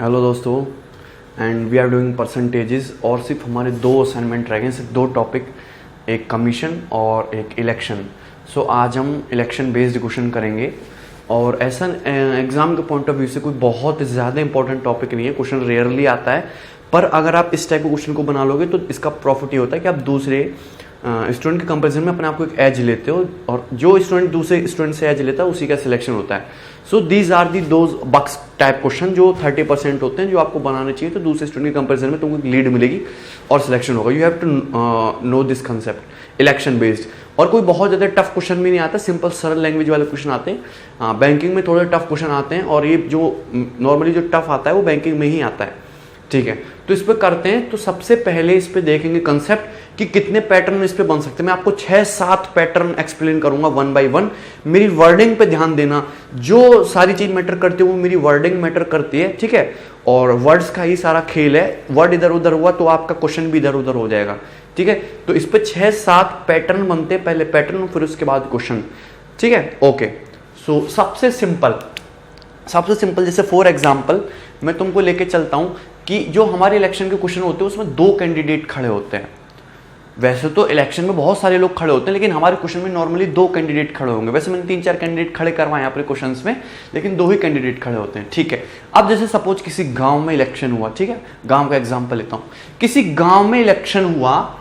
Hello दोस्तों, and we are doing percentages. और सिर्फ हमारे दो असाइनमेंट रह गए, सिर्फ दो टॉपिक, एक कमीशन और एक इलेक्शन। सो आज हम इलेक्शन बेस्ड क्वेश्चन करेंगे। और ऐसा एग्ज़ाम के पॉइंट ऑफ व्यू से कोई बहुत ज़्यादा इंपॉर्टेंट टॉपिक नहीं है, क्वेश्चन रेयरली आता है। पर अगर आप इस टाइप के क्वेश्चन को बना लोगे तो इसका प्रॉफिट ये होता है कि आप दूसरे स्टूडेंट के कंपैरिजन में अपने आप को एक एज लेते हो, और जो स्टूडेंट दूसरे स्टूडेंट से एज लेता है उसी का सिलेक्शन होता है। So these are the those box type question जो 30% होते हैं, जो आपको बनाने चाहिए, तो दूसरे स्टूडेंट के कंपैरिजन में तुमको एक लीड मिलेगी और सिलेक्शन होगा। You have to know this concept election based. और कोई बहुत ज़्यादा टफ क्वेश्चन भी नहीं आता, सिंपल सरल लैंग्वेज वाले क्वेश्चन आते हैं। बैंकिंग में थोड़े टफ क्वेश्चन आते हैं, और ये जो नॉर्मली जो टफ आता है वो बैंकिंग में ही आता है। ठीक है, तो इस पे करते हैं। तो सबसे पहले इस पे देखेंगे कंसेप्ट कि कितने पैटर्न इस पे बन सकते हैं। मैं आपको 6-7 पैटर्न एक्सप्लेन करूंगा वन बाय वन। मेरी वर्डिंग पे ध्यान देना, जो सारी चीज मैटर करती है वो मेरी वर्डिंग मैटर करती है। ठीक है, और वर्ड्स का ही सारा खेल है। वर्ड इधर उधर हुआ तो आपका क्वेश्चन भी इधर उधर हो जाएगा। ठीक है, तो इस पे 6-7 पैटर्न बनते हैं, पहले पैटर्न फिर उसके बाद क्वेश्चन। ठीक है, ओके। सो सबसे सिंपल जैसे फॉर एग्जाम्पल मैं तुमको लेके चलता हूं कि जो हमारे इलेक्शन के क्वेश्चन होते हैं उसमें 2 कैंडिडेट खड़े होते हैं। वैसे तो इलेक्शन में बहुत सारे लोग खड़े होते हैं, लेकिन हमारे क्वेश्चन में नॉर्मली 2 कैंडिडेट खड़े होंगे। वैसे मैंने 3-4 कैंडिडेट खड़े करवाए अपने क्वेश्चंस में, लेकिन 2 ही कैंडिडेट खड़े होते हैं। ठीक है, अब जैसे सपोज किसी गांव में इलेक्शन हुआ। ठीक है, गांव का एग्जाम्पल लेता हूं। किसी गांव में इलेक्शन हुआ,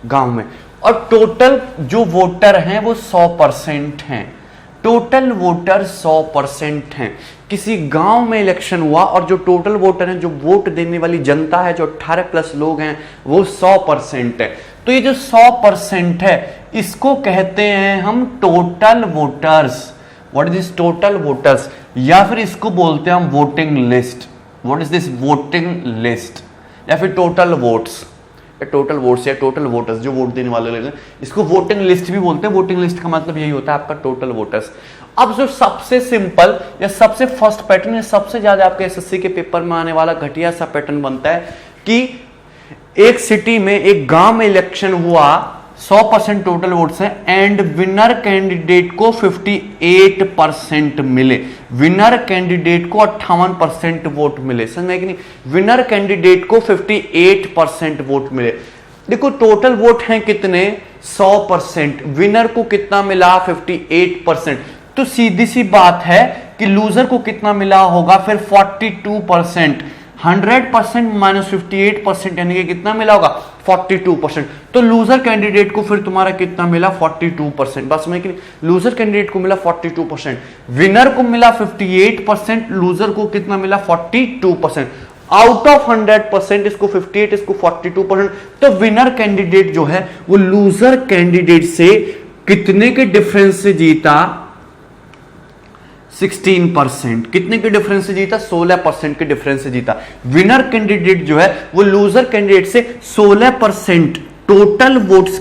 गांव में, और टोटल जो वोटर हैं वो 100% हैं। टोटल वोटर 100% हैं। किसी गांव में इलेक्शन हुआ और जो टोटल वोटर हैं, जो वोट देने वाली जनता है, जो 18+ लोग हैं, वो 100% है। तो ये जो 100% है, इसको कहते हैं हम total voters. What is this total voters, या फिर इसको बोलते हैं हम voting list. What is this voting list, या फिर टोटल वोट्स, टोटल वोट्स या टोटल वोटर्स, जो वोट देने वाले लोग हैं, इसको वोटिंग लिस्ट भी बोलते हैं। वोटिंग लिस्ट का मतलब यही होता है आपका टोटल वोटर्स। अब जो सबसे सिंपल या सबसे फर्स्ट पैटर्न है, सबसे ज्यादा आपके एसएससी के पेपर में आने वाला घटिया सा पैटर्न बनता है कि एक सिटी में, एक गांव में इलेक्शन हुआ, 100% टोटल वोट्स हैं, एंड विनर कैंडिडेट को 58% मिले। विनर कैंडिडेट को 58% वोट मिले। समझ में कि नहीं? विनर कैंडिडेट को 58% वोट मिले। देखो टोटल वोट हैं कितने, 100%। विनर को कितना मिला, 58%। तो सीधी सी बात है कि लूजर को कितना मिला होगा फिर 42%। 100% माइनस 58% यानी कि कितना मिला होगा, 42%। तो लूजर कैंडिडेट को फिर तुम्हारा कितना मिला, 42%। बस मैं कि लूजर कैंडिडेट को मिला 42%, विनर को मिला 58%, लूजर को कितना मिला, 42%। आउट ऑफ 100%, इसको 58, इसको 42%। तो विनर कैंडिडेट जो है वो लूजर कैंडिडेट से कितने के डिफरेंस से जीता, 16%। कितने के डिफरेंस से जीता, 16% के डिफरेंस से जीता। विनर कैंडिडेट जो है वो लूजर कैंडिडेट से 16% टोटल वोट्स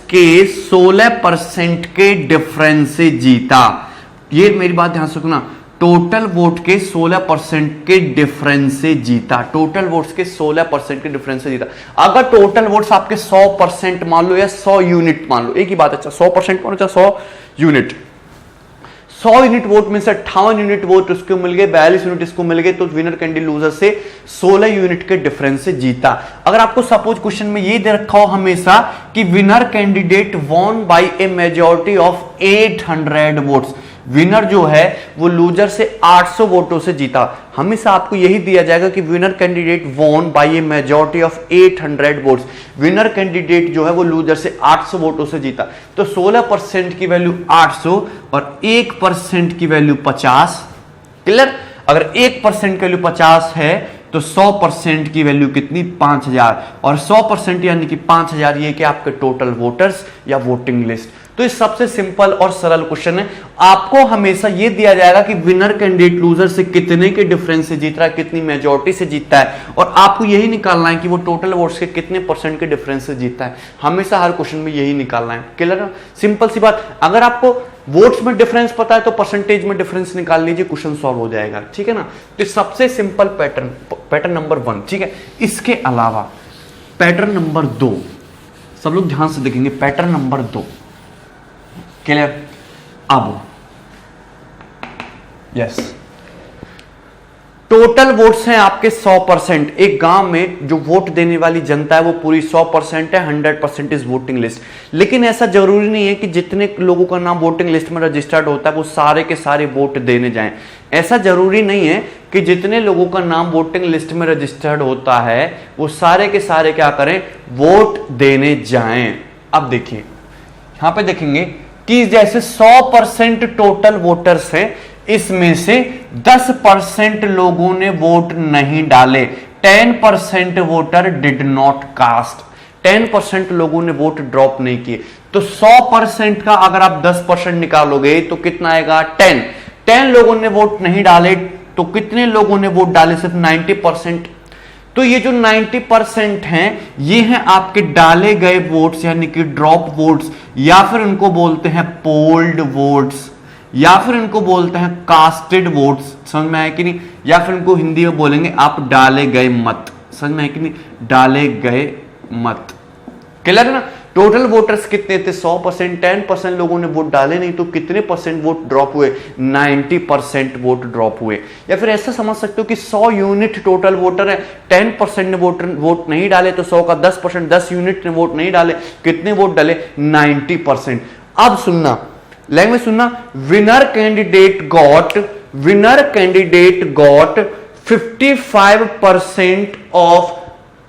के 16% के डिफरेंस से जीता। ये मेरी बात ध्यान से सुनना, टोटल वोट के 16% के डिफरेंस से जीता। टोटल वोट्स के 16% के डिफरेंस से जीता। अगर टोटल वोट्स आपके 100% मान लो या 100 यूनिट मान लो, एक ही बात है, 100% मान लो, 100 यूनिट, 100 यूनिट वोट में से 58 यूनिट वोट उसको मिल गए, 42 यूनिट इसको मिल गए, तो विनर कैंडिडेट लूजर से 16 यूनिट के डिफरेंस से जीता। अगर आपको सपोज क्वेश्चन में ये दे रखा हो हमेशा कि winner candidate won by A majority of 800 votes, winner जो है वो लूजर से 800 वोटों से जीता, हमेशा आपको यही दिया जाएगा कि winner candidate won by A majority of 800 votes. Winner candidate जो है वो लूजर से 800 वोटों से जीता। तो 16% की वैल्यू 800 और 1% की वैल्यू 50। क्लियर? अगर 1% की वैल्यू 50 है तो 100% की वैल्यू कितनी, 5000। और 100% यानी कि 5000, ये कि आपके टोटल वोटर्स या वोटिंग लिस्ट। तो ये सबसे सिंपल और सरल क्वेश्चन है। आपको हमेशा ये दिया जाएगा कि विनर कैंडिडेट लूजर से कितने के डिफरेंस से जीत रहा है, कितनी मेजॉरिटी से जीतता है, और आपको यही निकालना है कि वो टोटल वोट्स के कितने % के डिफरेंस से जीतता है। हमेशा हर क्वेश्चन में यही निकालना है। क्लियर है? सिंपल सी बात। अगर आपको वोट्स में डिफरेंस पता है तो परसेंटेज में डिफरेंस निकाल लीजिए, क्वेश्चन सॉल्व हो जाएगा। ठीक है ना? तो सबसे सिंपल पैटर्न नंबर 1। ठीक है, इसके अलावा पैटर्न नंबर 2, सब लोग ध्यान से देखेंगे। Pattern number 2 clear? अब यस, टोटल वोट्स हैं आपके 100%। एक गांव में जो वोट देने वाली जनता है वो पूरी 100% है, 100% इज वोटिंग लिस्ट। लेकिन ऐसा जरूरी नहीं है कि जितने लोगों का नाम वोटिंग लिस्ट में रजिस्टर्ड होता है वो सारे के सारे वोट देने जाएं। ऐसा जरूरी नहीं है कि जितने लोगों का नाम वोटिंग लिस्ट में रजिस्टर्ड होता है वो सारे के सारे क्या करें, वोट देने जाएं। अब देखिए यहां पे देखेंगे कि जैसे 100% टोटल वोटर्स हैं, इसमें से 10% लोगों ने वोट नहीं डाले, 10% वोटर डिड नॉट कास्ट, 10% लोगों ने वोट ड्रॉप नहीं किए। तो 100% का अगर आप 10% निकालोगे तो कितना आएगा, 10 लोगों ने वोट नहीं डाले तो कितने लोगों ने वोट डाले, सिर्फ 90%। तो ये जो 90% हैं ये हैं आपके डाले गए वोट्स यानी कि ड्रॉप वोट्स, या फिर उनको बोलते हैं पोल्ड वोट्स, या फिर इनको बोलते हैं कास्टेड वोट्स। समझ में आया कि नहीं? या फिर इनको हिंदी में बोलेंगे आप डाले गए मत। समझ में आया कि नहीं? डाले गए मत। क्लियर है ना? टोटल वोटर्स कितने थे, 100%, 10% लोगों ने वोट डाले नहीं तो कितने परसेंट वोट ड्रॉप हुए, 90% वोट ड्रॉप हुए। या फिर ऐसा समझ सकते हो कि 100 यूनिट टोटल वोटर है, 10% ने वोट नहीं डाले तो 100 का 10%, 10 यूनिट ने वोट नहीं डाले, कितने वोट डाले, 90%। अब सुनना, लैंग्वेज सुनना, winner candidate got 55% of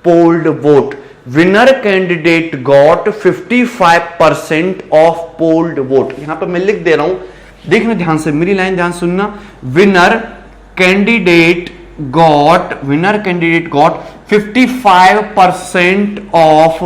polled vote. Winner candidate got 55% of polled vote. यहां पर मैं लिख दे रहा हूं, देखना ध्यान से, मेरी लाइन ध्यान सुनना। Winner candidate got 55% of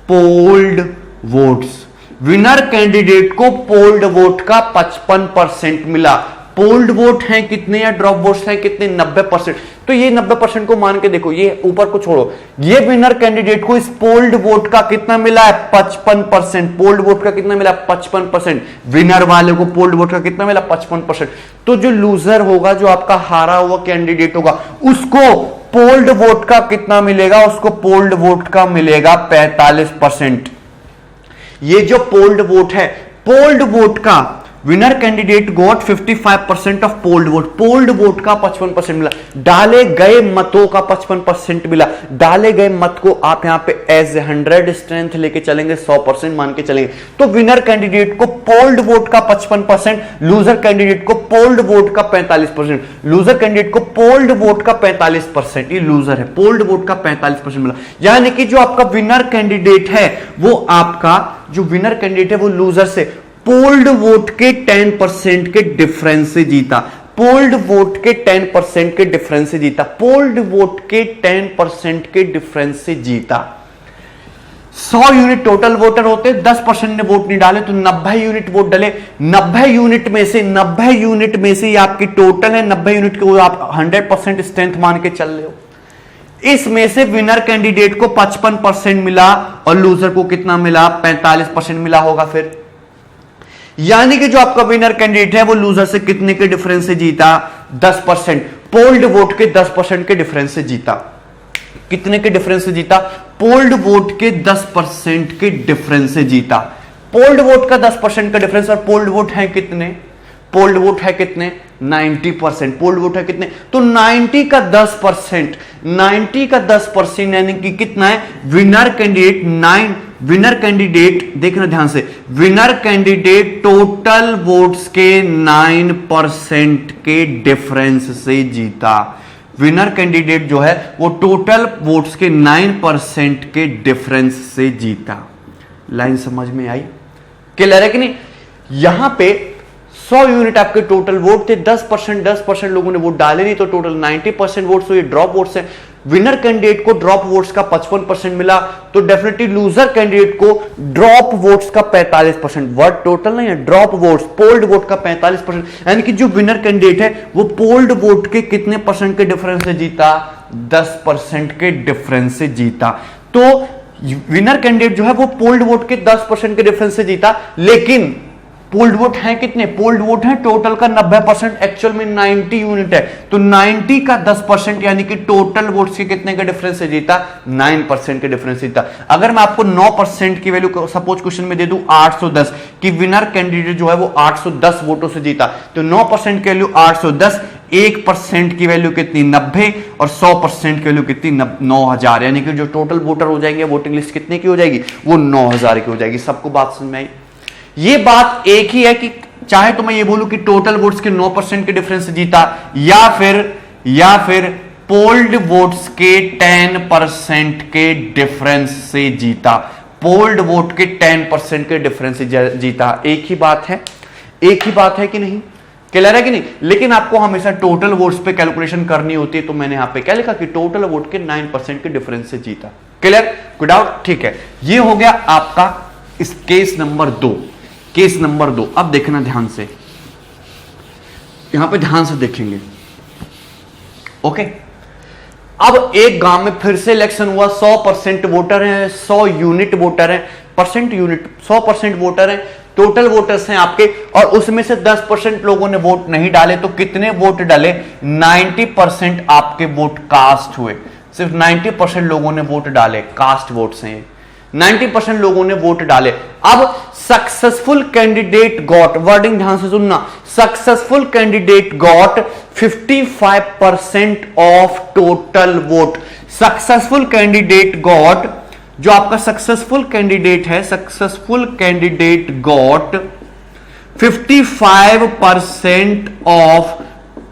polled votes. Winner candidate को पोल्ड वोट का 55% मिला। पोल्ड वोट हैं कितने या ड्रॉप वोट्स हैं कितने, 90%। तो ये 90% को मान के देखो, ये ऊपर को छोड़ो, ये विनर कैंडिडेट को इस पोल्ड वोट का कितना मिला है, 55%। पोल्ड वोट का कितना मिला, 55%। विनर वाले को पोल्ड वोट का कितना मिला, 55%। तो जो लूजर होगा, जो आपका हारा हुआ कैंडिडेट होगा, उसको पोल्ड वोट का कितना मिलेगा, उसको पोल्ड वोट का मिलेगा 45%। ये जो पोल्ड वोट है, पोल्ड वोट का winner candidate got 55% of polled vote, polled vote का 55% मिला, डाले गए मतों का 55% मिला। डाले गए मत को आप यहां पे एज 100 स्ट्रेंथ लेके चलेंगे, 100% मान के चलेंगे। तो विनर कैंडिडेट को पोल्ड वोट का 55%, लूजर कैंडिडेट को पोल्ड वोट का 45%, लूजर कैंडिडेट को पोल्ड वोट का 45%, ये लूजर है, पोल्ड वोट का 45% मिला। यानी कि जो आपका विनर कैंडिडेट है वो आपका, जो विनर कैंडिडेट है वो लूजर से पोल्ड वोट के 10% के डिफरेंस से जीता। पोल्ड वोट के 10% के डिफरेंस से जीता। पोल्ड वोट के 10% के डिफरेंस से जीता। 100 यूनिट टोटल वोटर होते, 10% ने वोट नहीं डाले तो 90 यूनिट वोट डाले। 90 यूनिट में से ये आपकी टोटल है, 90 यूनिट को आप 100% स्ट्रेंथ मान के चल रहे हो। इसमें से विनर कैंडिडेट को 55% मिला और लूजर को कितना मिला, 45% मिला होगा। फिर यानी कि जो आपका विनर कैंडिडेट है वो लूजर से कितने के डिफरेंस से जीता, 10%। पोल्ड वोट के 10% के डिफरेंस से जीता। कितने के डिफरेंस से जीता, पोल्ड वोट के 10% के डिफरेंस से जीता। पोल्ड वोट का 10% का डिफरेंस, और पोल्ड वोट है कितने, पोल्ड वोट है कितने, 90%। पोल्ड वोट है कितने, तो 90 का 10%, 90 का 10% यानी कि कितना है, विनर कैंडिडेट 9, विनर कैंडिडेट देखना ध्यान से, विनर कैंडिडेट टोटल वोट्स के 9% के डिफरेंस से जीता। विनर कैंडिडेट जो है वो टोटल वोट्स के 9% के डिफरेंस से जीता। लाइन समझ में आई, क्लियर है कि नहीं? यहां पे 100 यूनिट आपके टोटल वोट थे, 10% लोगों ने वोट डाले नहीं तो टोटल 90% वोट्स, तो ये ड्रॉप वोट्स हैं। विनर कैंडिडेट को ड्रॉप वोट्स का 55% मिला तो डेफिनेटली लूजर कैंडिडेट को ड्रॉप वोट्स का 45%, वर्ड टोटल नहीं है, ड्रॉप वोट्स, पोल्ड वोट का 45%। यानी कि जो विनर कैंडिडेट है वो पोल्ड वोट के कितने परसेंट के डिफरेंस से जीता, 10% के डिफरेंस से जीता। तो विनर कैंडिडेट जो है वो पोल्ड वोट के 10% के डिफरेंस से जीता। लेकिन पोल्ड वोट है कितने, पोल्ड वोट है टोटल का 90%, एक्चुअल में 90 यूनिट है, तो 90 का 10% यानी कि टोटल वोट्स के कितने का डिफरेंस से जीता, 9% के डिफरेंस से जीता। अगर मैं आपको 9% की वैल्यू सपोज क्वेश्चन में दे दूं 810 कि विनर कैंडिडेट जो है वो 810 वोटों से जीता, तो 9% की वैल्यू 810 1% की वैल्यू कितनी 90 और 100% की वैल्यू कितनी 9000, यानी कि जो टोटल वोटर हो जाएंगे वोटिंग लिस्ट कितने की हो जाएगी, वो 9000 की हो जाएगी। सबको बात समझ में आई? ये बात एक ही है कि चाहे तो मैं ये बोलूं कि टोटल वोट्स के 9% के डिफरेंस से जीता, या फिर पोल्ड वोट्स के 10% के डिफरेंस से जीता, पोल्ड वोट के 10% के डिफरेंस से जीता। एक ही बात है कि नहीं? क्लियर है कि नहीं? लेकिन आपको हमेशा टोटल वोट्स पे कैलकुलेशन करनी होती है, तो मैंने यहां पे क्या लिखा कि टोटल वोट के 9% के डिफरेंस से जीता। क्लियर? कोई डाउट? ठीक है, ये हो गया आपका इस केस नंबर 2। केस नंबर 2 अब देखना ध्यान से, यहां पे ध्यान से देखेंगे। ओके, अब एक गांव में फिर से इलेक्शन हुआ, 100% वोटर हैं, 100 यूनिट वोटर हैं, परसेंट यूनिट 100% वोटर हैं, टोटल वोटर्स हैं आपके, और उसमें से 10% लोगों ने वोट नहीं डाले, तो कितने वोट डाले? 90% आपके वोट कास्ट हुए। सिर्फ 90% लोगों ने वोट डाले, कास्ट वोट्स हैं, 90% लोगों ने वोट डाले। अब सक्सेसफुल कैंडिडेट गॉट, वर्डिंग ध्यान से सुनना, successful candidate got 55% of total vote. Successful candidate got, जो आपका सक्सेसफुल कैंडिडेट है, successful candidate got 55% of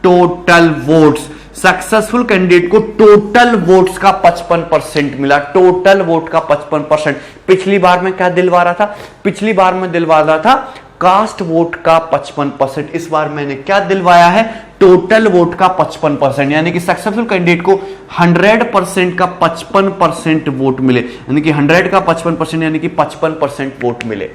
total votes. Successful candidate को टोटल वोट्स का 55% मिला, टोटल वोट का 55%। पिछली बार में क्या दिलवा रहा था? पिछली बार में दिलवा रहा था कास्ट वोट का 55%, इस बार मैंने क्या दिलवाया है? टोटल वोट का 55%, यानी कि सक्सेसफुल कैंडिडेट को 100% का 55% वोट मिले, यानी कि 100 का 55% यानी कि 55% वोट मिले।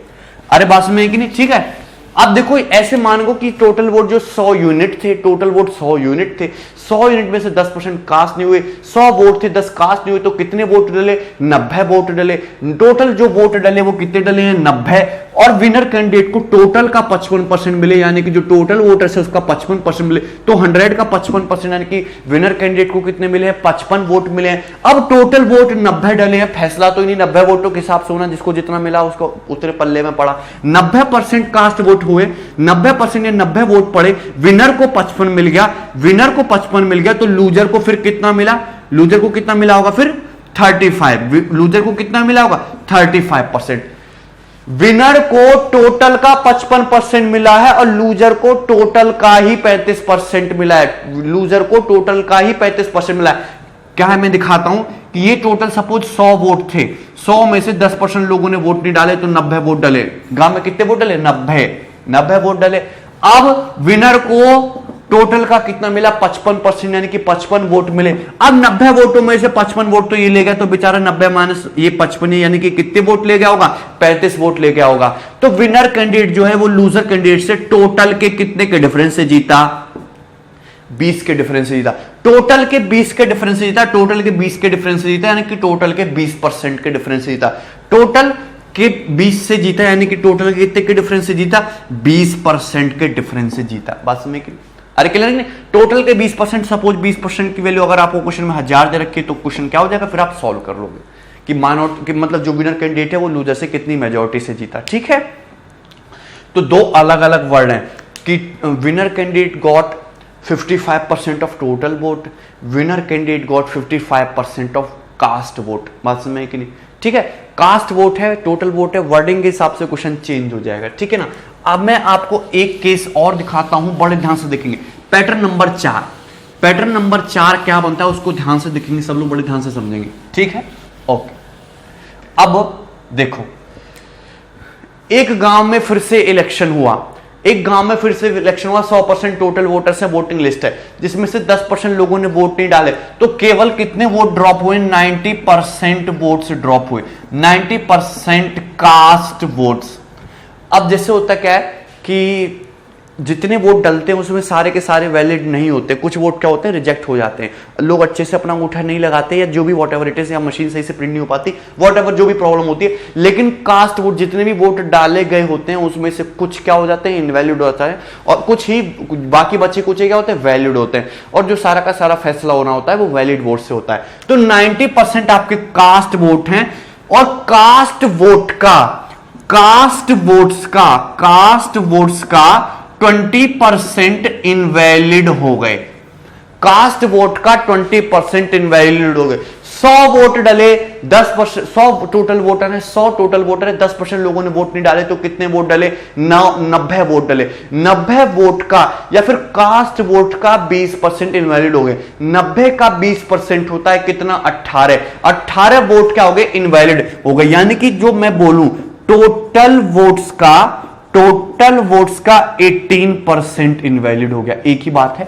अरे बात में है कि नहीं? ठीक है, अब देखो ऐसे मान लो कि टोटल वोट जो 100 यूनिट थे, टोटल वोट 100 यूनिट थे, 100 यूनिट में से 10% कास्ट नहीं हुए, 100 वोट थे, 10 कास्ट नहीं हुए, तो कितने वोट डले? 90 वोट डले। टोटल जो वोट डले वो कितने डले हैं? 90। और विनर कैंडिडेट को टोटल का 55% मिले, यानी कि जो टोटल वोटर्स है उसका 55% मिले, तो 100 का 55% यानी कि विनर कैंडिडेट को कितने मिले हैं? 55 वोट मिले हैं। अब टोटल वोट 90 डले हैं, फैसला तो नहीं 90 वोटों के हिसाब से होना, जिसको जितना मिला उसको उतने पल्ले में पड़ा। 90% कास्ट वोट हुए, 90% या 90 वोट पड़े, विनर को 55 मिल गया, विनर को 55 मिल गया, तो लूजर को फिर कितना मिला? लूजर को कितना मिला होगा? फिर 35। लूजर को कितना मिला होगा? 35%। विनर को टोटल का 55% मिला है और लूजर को टोटल का ही 35% मिला है। लूजर को टोटल का ही 35% मिला है। क्या है मैं दिखाता हूं कि ये टोटल सपोज 100 वोट थे, 100 में से 10% लोगों ने वोट नहीं डाले, तो 90 वोट डले। गांव में कितने वोट डले? 90 वोट डले। अब विनर को टोटल का कितना मिला? 55%, यानी कि 55 वोट मिले। अब 90 वोटों में से 55 वोट तो ये ले गया, तो बेचारा 90 माइनस ये 55, यानी कि कितने वोट ले गया होगा? 35 वोट ले गया होगा। तो विनर कैंडिडेट जो है वो लूजर कैंडिडेट से टोटल के कितने के डिफरेंस से जीता? 20 के डिफरेंस से जीता। टोटल के 20 के डिफरेंस से जीता, टोटल के 20 के डिफरेंस से जीता, यानी कि टोटल के 20% के डिफरेंस से जीता। टोटल के 20 से जीता, यानी कि टोटल के कितने के डिफरेंस से जीता? 20% के डिफरेंस से जीता। बात समझ में? अरे क्लियर नहीं? टोटल के 20%, सपोज 20% की वैल्यू अगर आपको क्वेश्चन में 1000 दे रखी है, तो क्वेश्चन क्या हो जाएगा? फिर आप सॉल्व कर लोगे कि मानो कि मतलब जो विनर कैंडिडेट है वो लूजर से कितनी मेजॉरिटी से जीता। ठीक है, तो दो अलग अलग वर्ड हैं कि winner candidate got 55% of total vote, winner candidate got 55% of cast vote. बात समझ में कि नहीं? ठीक है, कास्ट वोट है, टोटल वोट है, वर्डिंग के हिसाब से क्वेश्चन चेंज हो जाएगा। ठीक है ना? अब मैं आपको एक केस और दिखाता हूं, बड़े ध्यान से देखेंगे। पैटर्न नंबर 4, पैटर्न नंबर 4 क्या बनता है उसको ध्यान से देखेंगे, सब लोग बड़े ध्यान से समझेंगे। ठीक है, ओके। अब देखो, एक गांव में फिर से इलेक्शन हुआ, एक गांव में फिर से इलेक्शन हुआ, 100% टोटल वोटर्स है, वोटिंग लिस्ट है, जिसमें से 10% लोगों ने वोट नहीं डाले, तो केवल कितने वोट ड्रॉप हुए? 90% वोट्स ड्रॉप हुए, 90% कास्ट वोट्स। अब जैसे होता क्या है कि जितने वोट डलते हैं उसमें सारे के सारे वैलिड नहीं होते, कुछ वोट क्या होते हैं? रिजेक्ट हो जाते हैं, लोग अच्छे से अपना अंगूठा नहीं लगाते, या जो भी वॉट एवर इट इज, या मशीन सही से प्रिंट नहीं हो पाती, वॉट एवर जो भी प्रॉब्लम होती है। लेकिन कास्ट वोट जितने भी वोट डाले गए होते हैं उसमें से कुछ क्या हो जाते हैं? इनवैलिड होता है, और कुछ ही बाकी बचे कुछ क्या होते हैं? वैलिड होते हैं, और जो सारा का सारा फैसला होना होता है वो वैलिड वोट से होता है। तो 90% आपके कास्ट वोट हैं, और कास्ट वोट्स का 20% इनवैलिड हो गए, कास्ट वोट का 20% इनवैलिड हो गए। 100 वोट डले, 10%, 100 टोटल वोटर है, 100 टोटल वोटर है, 10% लोगों ने वोट नहीं डाले, तो कितने वोट डले? 90 वोट डले। 90 वोट का या फिर कास्ट वोट का 20% इनवैलिड हो गए। 90 का 20% होता है कितना? 18 वोट क्या हो गए? इनवैलिड हो गए। यानी कि जो मैं बोलूं टोटल वोट्स का 18% इनवैलिड हो गया। एक ही बात है,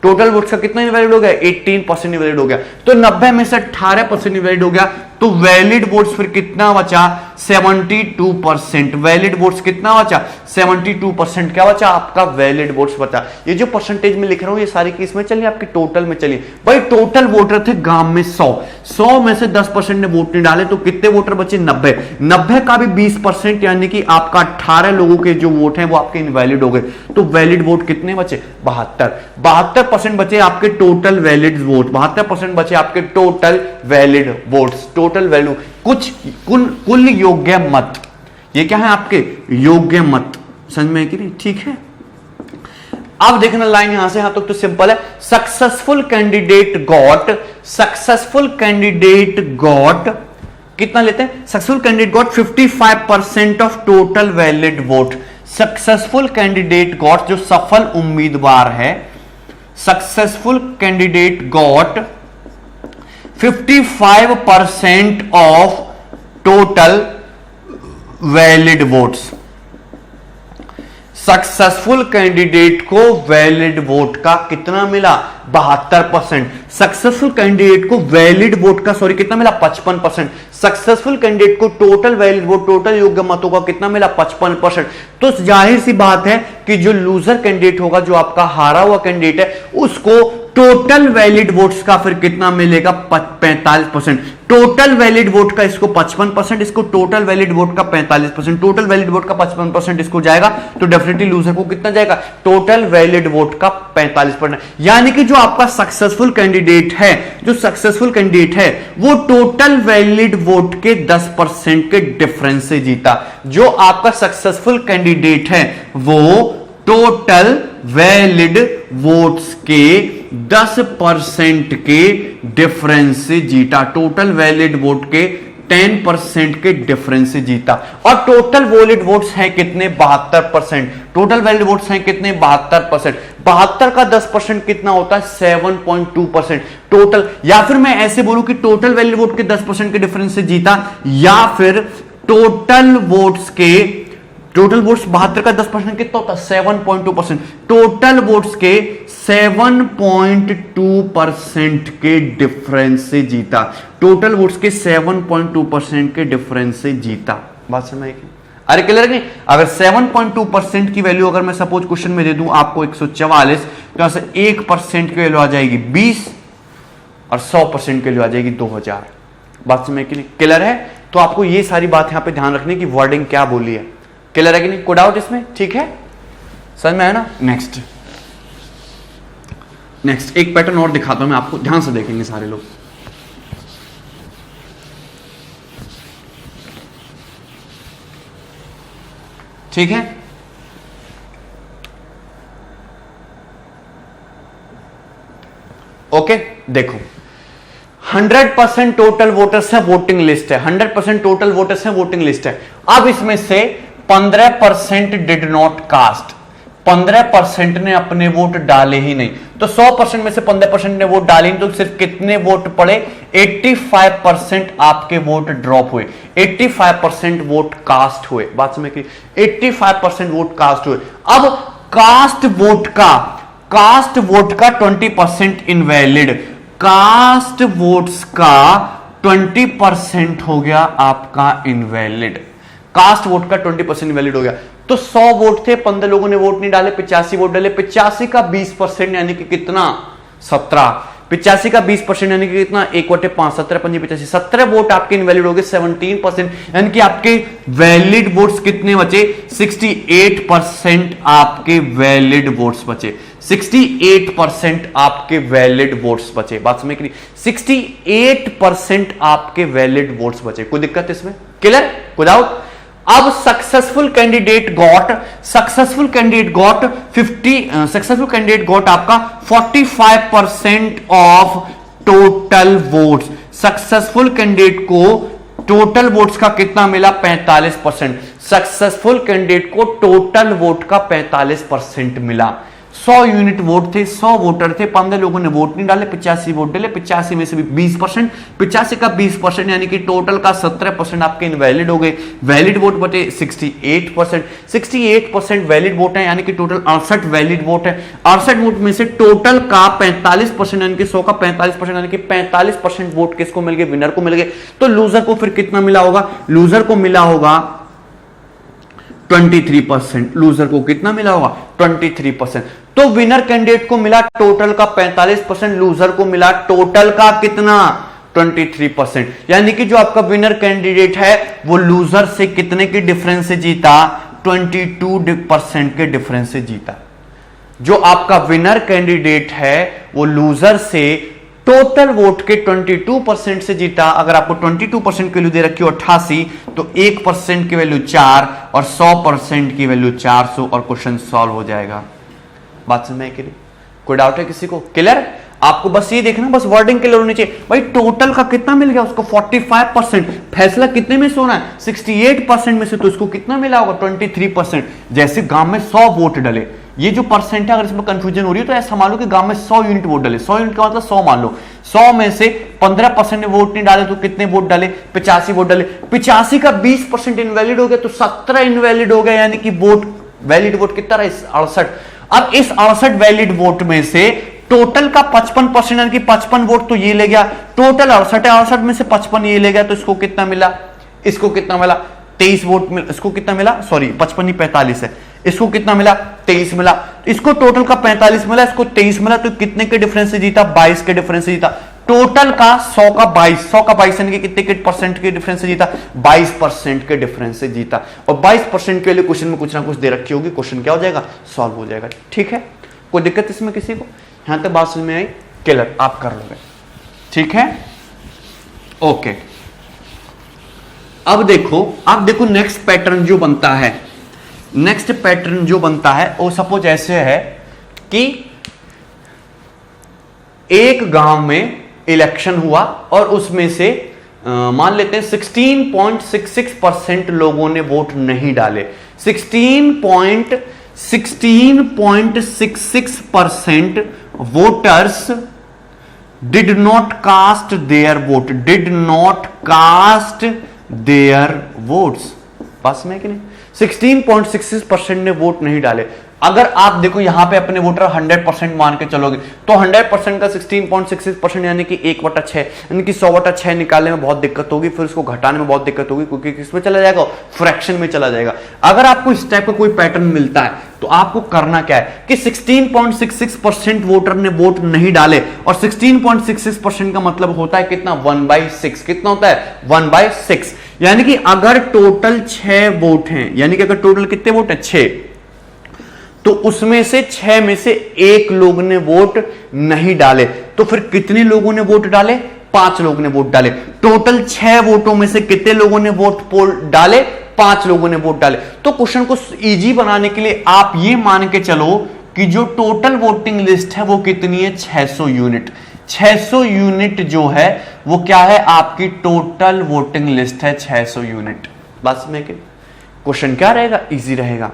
टोटल वोट्स का कितना इनवैलिड हो गया? 18% इनवैलिड हो गया। तो 90 में से 18% इनवैलिड हो गया, तो वैलिड वोट्स फिर कितना बचा? 72%। वैलिड वोट्स कितना बचा? 72% क्या बचा? आपका वैलिड वोट्स बचा। ये जो परसेंटेज में लिख रहा हूं ये सारी की इसमें चलिए, आपकी टोटल में चलिए। भाई टोटल वोटर थे गांव में 100 में से 10% ने वोट नहीं डाले, तो कितने वोटर बचे? 90 का भी 20%, यानी कि आपका 18 लोगों के जो वोट हैं वो आपके इनवैलिड हो गए। तो वैलिड वोट कितने बचे? 72% बचे आपके टोटल वैलिड वोट। 72% बचे आपके total valid votes. Total value कुछ कुल योग्य मत, ये क्या है? आपके योग्य मत। समझ में कि नहीं? ठीक है। अब देखना लाइन यहां से यहां तक तो सिंपल है। सक्सेसफुल कैंडिडेट गॉट कितना लेते हैं? Successful candidate got 55% of total valid vote. Successful candidate got, जो सफल उम्मीदवार है, successful candidate got 55% of total valid votes. Successful candidate को वैलिड वोट का कितना मिला? 72%। सक्सेसफुल कैंडिडेट को वैलिड वोट का कितना मिला? 55%। सक्सेसफुल कैंडिडेट को टोटल वैलिड वोट, टोटल योग्य मतों का कितना मिला? 55%। तो जाहिर सी बात है कि जो लूजर कैंडिडेट होगा, जो आपका हारा हुआ कैंडिडेट है, उसको टोटल वैलिड वोट्स का फिर कितना मिलेगा? 45%। टोटल वैलिड वोट का इसको 55%, इसको टोटल वैलिड वोट का 45%, टोटल वैलिड वोट का 55% इसको जाएगा, तो डेफिनेटली लूजर को कितना जाएगा? टोटल वैलिड वोट का 45%। यानी कि जो आपका सक्सेसफुल कैंडिडेट है, वो टोटल वैलिड वोट के 10% के डिफरेंस से जीता। जो आपका सक्सेसफुल कैंडिडेट है वो टोटल वैलिड वोट्स के 10% के डिफरेंस से जीता। टोटल वैलिड वोट के 10% के डिफरेंस से जीता। और टोटल वैलिड वोट्स हैं कितने? 72%। टोटल वैलिड वोट्स हैं कितने? 72%। 72 का 10% कितना होता है? 7.2% टोटल। या फिर मैं ऐसे बोलूं कि टोटल वैलिड वोट के 10% के डिफरेंस से जीता, या फिर टोटल वोट्स 72 का 10% कितना होता है? 7.2%। टोटल वोट्स के 7.2% के डिफरेंस से जीता। टोटल वोट्स के 7.2% के डिफरेंस से जीता। बात समझ में? अरे क्लियर नहीं? अगर 7.2% की वैल्यू अगर मैं सपोज क्वेश्चन में दे दूं आपको 144, तो यहां से 1% की वैल्यू आ जाएगी 20 और 100% की वैल्यू आ जाएगी 2000। बात समझ में कि नहीं? क्लियर है? तो आपको ये सारी बात यहां पे ध्यान रखने की, वर्डिंग क्या बोली है। क्लियर है कि नहीं? कोई डाउट इसमें? ठीक है, समझ में आया ना? नेक्स्ट एक पैटर्न और दिखाता हूं मैं आपको, ध्यान से देखेंगे सारे लोग। ठीक है, ओके। देखो 100% टोटल वोटर्स है, वोटिंग लिस्ट है। 100% टोटल वोटर्स है, वोटिंग लिस्ट है। अब इसमें से 15% डिड नॉट कास्ट, 15% ने अपने वोट डाले ही नहीं। तो 100% में से 15% ने वोट डाले नहीं, तो सिर्फ कितने वोट पड़े? 85% आपके वोट ड्रॉप हुए, 85% वोट कास्ट हुए। बात समझ में? 85% वोट कास्ट हुए। अब कास्ट वोट का 20% इनवैलिड, कास्ट वोट्स का 20% हो गया आपका इनवैलिड। कास्ट वोट का 20% इनवैलिड हो गया। तो 100 वोट थे, 15 लोगों ने वोट नहीं डाले, 85 वोट डाले। 85 का 20% यानी कि कितना? 17। 85 का 20% यानी कि कितना? 1/5, 17 5 85, 17 वोट आपके इनवैलिड हो गए। 17% यानी कि आपके वैलिड वोट्स कितने बचे? 68% आपके वैलिड वोट्स बचे। 68% आपके वैलिड वोट्स बचे। बात समझ में? 68% आपके वैलिड वोट्स बचे। कोई दिक्कत इसमें? क्लियर? कोई डाउट? अब सक्सेसफुल कैंडिडेट गॉट आपका 45% of total votes. Successful candidate को टोटल वोट्स का कितना मिला? 45%। सक्सेसफुल कैंडिडेट को टोटल वोट का 45% मिला। 100 यूनिट वोट थे, 100 वोटर थे, 15 लोगों ने वोट नहीं डाले, 85 वोट डाले, 85 में से भी 20%, 85 का 20% यानी कि टोटल का 17% आपके इनवैलिड हो गए। वैलिड वोट बटे 68%, 68% वैलिड वोट है यानी कि टोटल 68 वैलिड वोट है। 68 वोट में से टोटल का 45% यानी कि 100 का 45% यानी कि 45% वोट किसको मिल गए? विनर को मिल गए। तो लूजर को फिर कितना मिला होगा? लूजर को मिला होगा 23%। लूजर को कितना मिला होगा? 23%। तो विनर कैंडिडेट को मिला टोटल का 45%, लूजर को मिला टोटल का कितना? 23%। यानी कि जो आपका विनर कैंडिडेट है वो लूजर से कितने के डिफरेंस से जीता? 22% के डिफरेंस से जीता। जो आपका विनर कैंडिडेट है वो लूजर से टोटल वोट के 22% से जीता। अगर आपको 22% की वैल्यू दे रखी हो 88, तो 1% की वैल्यू 4 और 100% की वैल्यू 400 और क्वेश्चन सॉल्व हो जाएगा। बात समझ में? कोई डाउट है किसी को? क्लियर? आपको बस ये देखना, बस वर्डिंग क्लियर होनी चाहिए। भाई टोटल का कितना मिल गया उसको? 45%। फैसला कितने में से होना है? 68% में से, तो इसको कितना मिला होगा? 23%। जैसे गांव में 100 वोट डले, ये जो परसेंट है अगर इसमें कंफ्यूजन हो रही है तो ऐसा मान लो कि गांव में 100 यूनिट वोट डले। 100 यूनिट का मतलब 100 मान लो। 100 में से 15% ने वोट नहीं डाले तो कितने वोट डाले? 85 वोट डाले। 85 का 20% इनवैलिड हो गया तो 17 इनवैलिड हो गया, यानी कि वोट वैलिड वोट कितना रहा? 68। अब इस 68 वैलिड वोट में से टोटल का 55% यानी कि 55 वोट तो ये ले गया। टोटल 68 है, 68 में से 55 ये ले गया, तो इसको कितना मिला? इसको कितना मिला? 23 वोट मिला। इसको कितना मिला? सॉरी 55 नहीं 45 है। इसको कितना मिला? 23 मिला। इसको टोटल का 45 मिला, इसको 23 मिला, तो कितने के डिफरेंस से जीता? 22 के डिफरेंस से जीता। टोटल का 100 का 22, 100 का 22 यानी कि कितने के परसेंट के डिफरेंस से जीता? 22% के डिफरेंस से जीता। और 22% के लिए क्वेश्चन में कुछ ना कुछ दे रखी होगी, क्वेश्चन क्या हो जाएगा? सॉल्व हो जाएगा। ठीक है, कोई दिक्कत इसमें किसी को? यहां तक बात समझ में आई? क्लियर? आप कर लोगे। ठीक है, ओके। अब देखो नेक्स्ट पैटर्न जो बनता है, नेक्स्ट पैटर्न जो बनता है वो सपोज ऐसे है कि एक गांव में इलेक्शन हुआ और उसमें से मान लेते हैं 16.66% लोगों ने वोट नहीं डाले। 16.66% voters did not cast their vote, did not cast their votes. पास में कि नहीं? 16.66% ने वोट नहीं डाले। अगर आप देखो यहां पे अपने वोटर 100% मान के चलोगे तो 100% का 16.66% यानी कि 1/6 यानी कि 100/6 निकालने में बहुत दिक्कत होगी, फिर उसको घटाने में बहुत दिक्कत होगी, क्योंकि किसमें चला जाएगा? फ्रैक्शन में चला जाएगा। अगर आपको इस टाइप का कोई पैटर्न मिलता है तो आपको करना क्या है कि 16.66% वोटर ने वोट नहीं डाले, और 16.66% का मतलब होता है कितना? 1/6। कितना होता है? 1/6। यानी कि अगर टोटल 6 वोट हैं, यानी कि अगर टोटल कितने वोट है? 6, तो उसमें से 6 में से 1 लोग ने वोट नहीं डाले, तो फिर कितने लोगों ने वोट डाले? 5 लोगों ने वोट डाले। टोटल 6 वोटों में से कितने लोगों ने वोट पोल डाले? 5 लोगों ने वोट डाले। तो क्वेश्चन को इजी बनाने के लिए आप ये मान के चलो कि जो टोटल वोटिंग लिस्ट है वो कितनी है? 600 यूनिट। 600 यूनिट जो है वो क्या है? आपकी टोटल वोटिंग लिस्ट है 600 यूनिट। बस में क्वेश्चन क्या रहेगा? इजी रहेगा।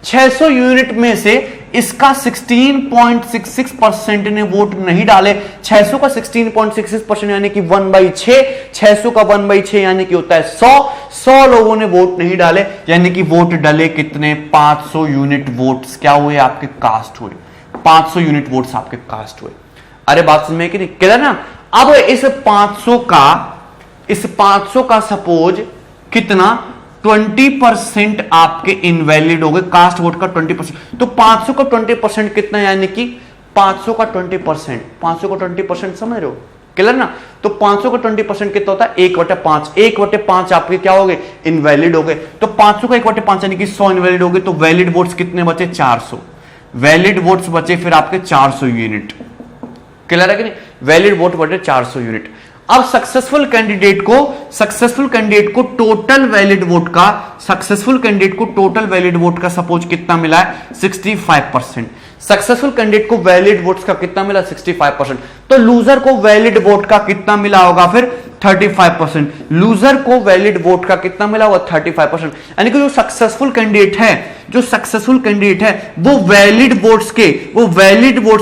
600 यूनिट में से इसका 16.66% ने वोट नहीं डाले। 600 का 16.66% यानी कि 1/6, 600 का 1/6 यानी कि होता है 100 लोगों ने वोट नहीं डाले, यानी कि वोट डले कितने? 500 यूनिट वोट्स क्या हुए? आपके कास्ट हुए। 500 यूनिट वोट्स आपके कास्ट हुए। अरे बात समझ में कि नहीं? क्लियर ना? अब इस 500 का सपोज कितना? 20% आपके इनवैलिड हो गए, कास्ट वोट का 20%। तो 500 का 20% कितना? यानी कि 500 का 20%, 500 का 20% समझ रहे हो? क्लियर ना? तो 500 का 20% कितना होता है? 1/5। 1/5 आपके क्या हो गए? इनवैलिड हो गए। तो 500 का 1/5 यानी कि 100 इनवैलिड हो गए, तो वैलिड वोट्स कितने बचे? 400। वैलिड वोट्स बचे फिर आपके 400 यूनिट। क्लियर है कि नहीं? वैलिड वोट बचे 400 यूनिट। अब सक्सेसफुल कैंडिडेट को टोटल वैलिड वोट का सपोज कितना मिला है 65%। सक्सेसफुल कैंडिडेट को वैलिड वोट्स का कितना मिला 65%। तो लूजर को वैलिड वोट का कितना मिला होगा फिर 35%। लूजर को वैलिड वोट का कितना मिला होगा 35%। यानी कि जो सक्सेसफुल कैंडिडेट है वो वैलिड वोट्स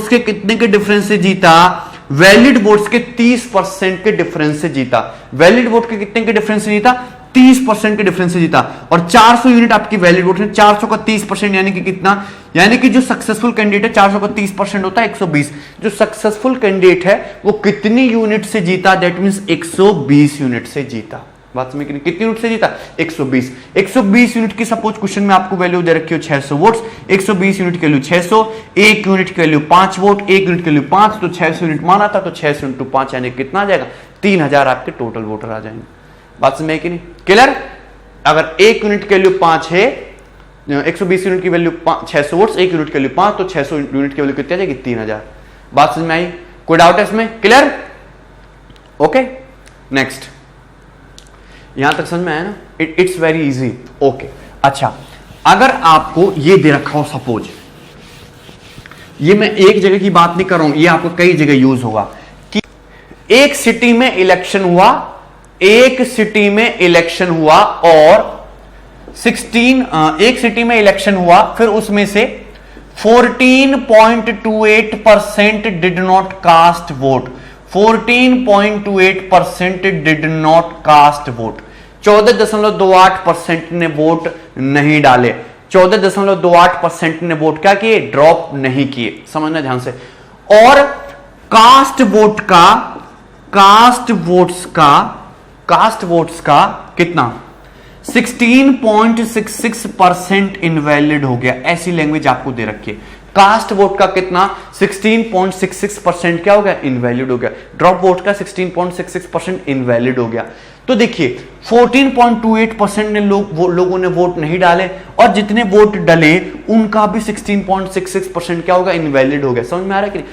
के कितने के डिफरेंस से जीता, वैलिड वोट्स के 30% के डिफरेंस से जीता। वैलिड वोट के कितने के डिफरेंस से जीता 30% के डिफरेंस से जीता। और 400 यूनिट आपकी वैलिड वोट है, 400 का 30% यानी कि कितना, यानी कि जो सक्सेसफुल कैंडिडेट है 400 का 30% होता है 120। जो सक्सेसफुल कैंडिडेट है वो कितनी यूनिट से जीता, दैट मींस 120 यूनिट से जीता। बात समझ, कितनी यूनिट से जीता 120। 120 यूनिट की सपोज क्वेश्चन में आपको वैल्यू दे रखी हो 600 वोट्स। 120 यूनिट की वैल्यू 600, 1 यूनिट की वैल्यू 5 वोट, 1 यूनिट की वैल्यू 5, तो 600 यूनिट माना था, तो 600 इंटू 5 यानी कितना आ जाएगा 3000 आपके टोटल वोटर आ जाएंगे। बात समझ कि नहीं, क्लियर। अगर 1 यूनिट की वैल्यू 5 है, 120 यूनिट की वैल्यू 600 वोट्स, 1 यूनिट की वैल्यू 5, तो 600 यूनिट की वैल्यू कितनी आ जाएगी 3000। बात समझ में आई, कोई डाउट है इसमें, क्लियर। ओके नेक्स्ट, यहां तक समझ में आया ना, इट्स वेरी इजी। ओके अच्छा, अगर आपको ये दे रखा हो सपोज, ये मैं एक जगह की बात नहीं कर रहा हूं, ये आपको कई जगह यूज होगा कि एक सिटी में इलेक्शन हुआ, और एक सिटी में इलेक्शन हुआ, फिर उसमें से 14.28% did not cast vote. 14.28% did not cast vote. 14.28% ने वोट नहीं डाले। 14.28% ने वोट क्या किए, ड्रॉप नहीं किए। समझना ध्यान से। और कास्ट वोट्स का कितना 16.66% इनवैलिड हो गया। ऐसी लैंग्वेज आपको दे रखी है। कास्ट वोट का कितना 16.66% क्या हो गया, इनवैलिड हो गया। ड्रॉप वोट का 16.66% इनवैलिड हो गया। तो देखिए 14.28% ने लोगों ने वोट नहीं डाले, और जितने वोट डले उनका भी 16.66% क्या होगा, इनवैलिड हो गया। समझ में आ रहा है कि नहीं।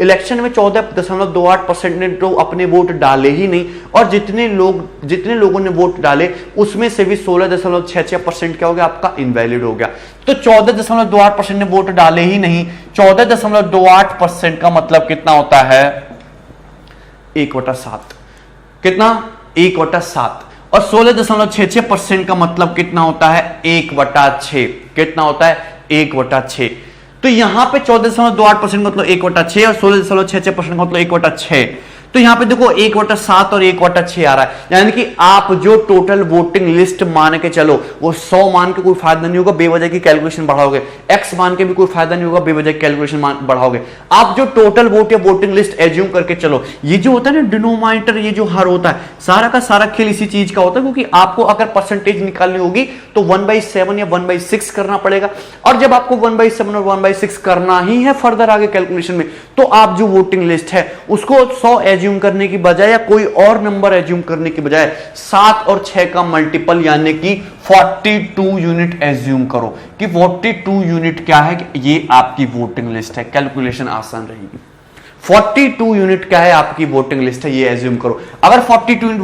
इलेक्शन में 14.28% ने तो अपने वोट डाले ही नहीं, और जितने लोगों ने वोट डाले उसमें से भी 16.66% क्या हो गया, आपका इनवैलिड हो गया। तो 14.28% ने वोट डाले ही नहीं। 14.28% का मतलब कितना होता है 1/7। कितना 1/7। और 16.66% का मतलब कितना होता है 1/6। कितना होता है 1/6। तो यहां पे 14.28% मतलब 1/6 और 16.66% का मतलब 1/6। तो यहां पे देखो 1/7 और 1/6 आ रहा है। यानी कि आप जो टोटल वोटिंग लिस्ट मान के चलो, वो 100 मान के कोई फायदा नहीं होगा, बेवजह की कैलकुलेशन बढ़ाओगे। x मान के भी कोई फायदा नहीं होगा, बेवजह की कैलकुलेशन बढ़ाओगे। आप जो टोटल वोट या वोटिंग लिस्ट एज्यूम करके चलो, ये जो होता है ना डिनोमिनेटर, ये जो हर होता है, सारा का सारा खेल इसी चीज का होता है। क्योंकि आपको अगर परसेंटेज निकालनी होगी तो 1/7 या 1/6 करना पड़ेगा। और जब आपको 1/7 और 1/6 करना ही है फर्दर आगे कैलकुलेशन में, तो आप जो वोटिंग लिस्ट है उसको 100 एज्यूम करने की बजाय या कोई और नंबर एज्यूम करने की बजाय 7 और 6 का मल्टीपल यानी कि 42 यूनिट एज्यूम करो कि 42 यूनिट क्या है, ये आपकी वोटिंग लिस्ट है। कैलकुलेशन आसान रहेगी। 42 यूनिट क्या है, आपकी वोटिंग लिस्ट है, ये एज्यूम करो। अगर 42 यूनिट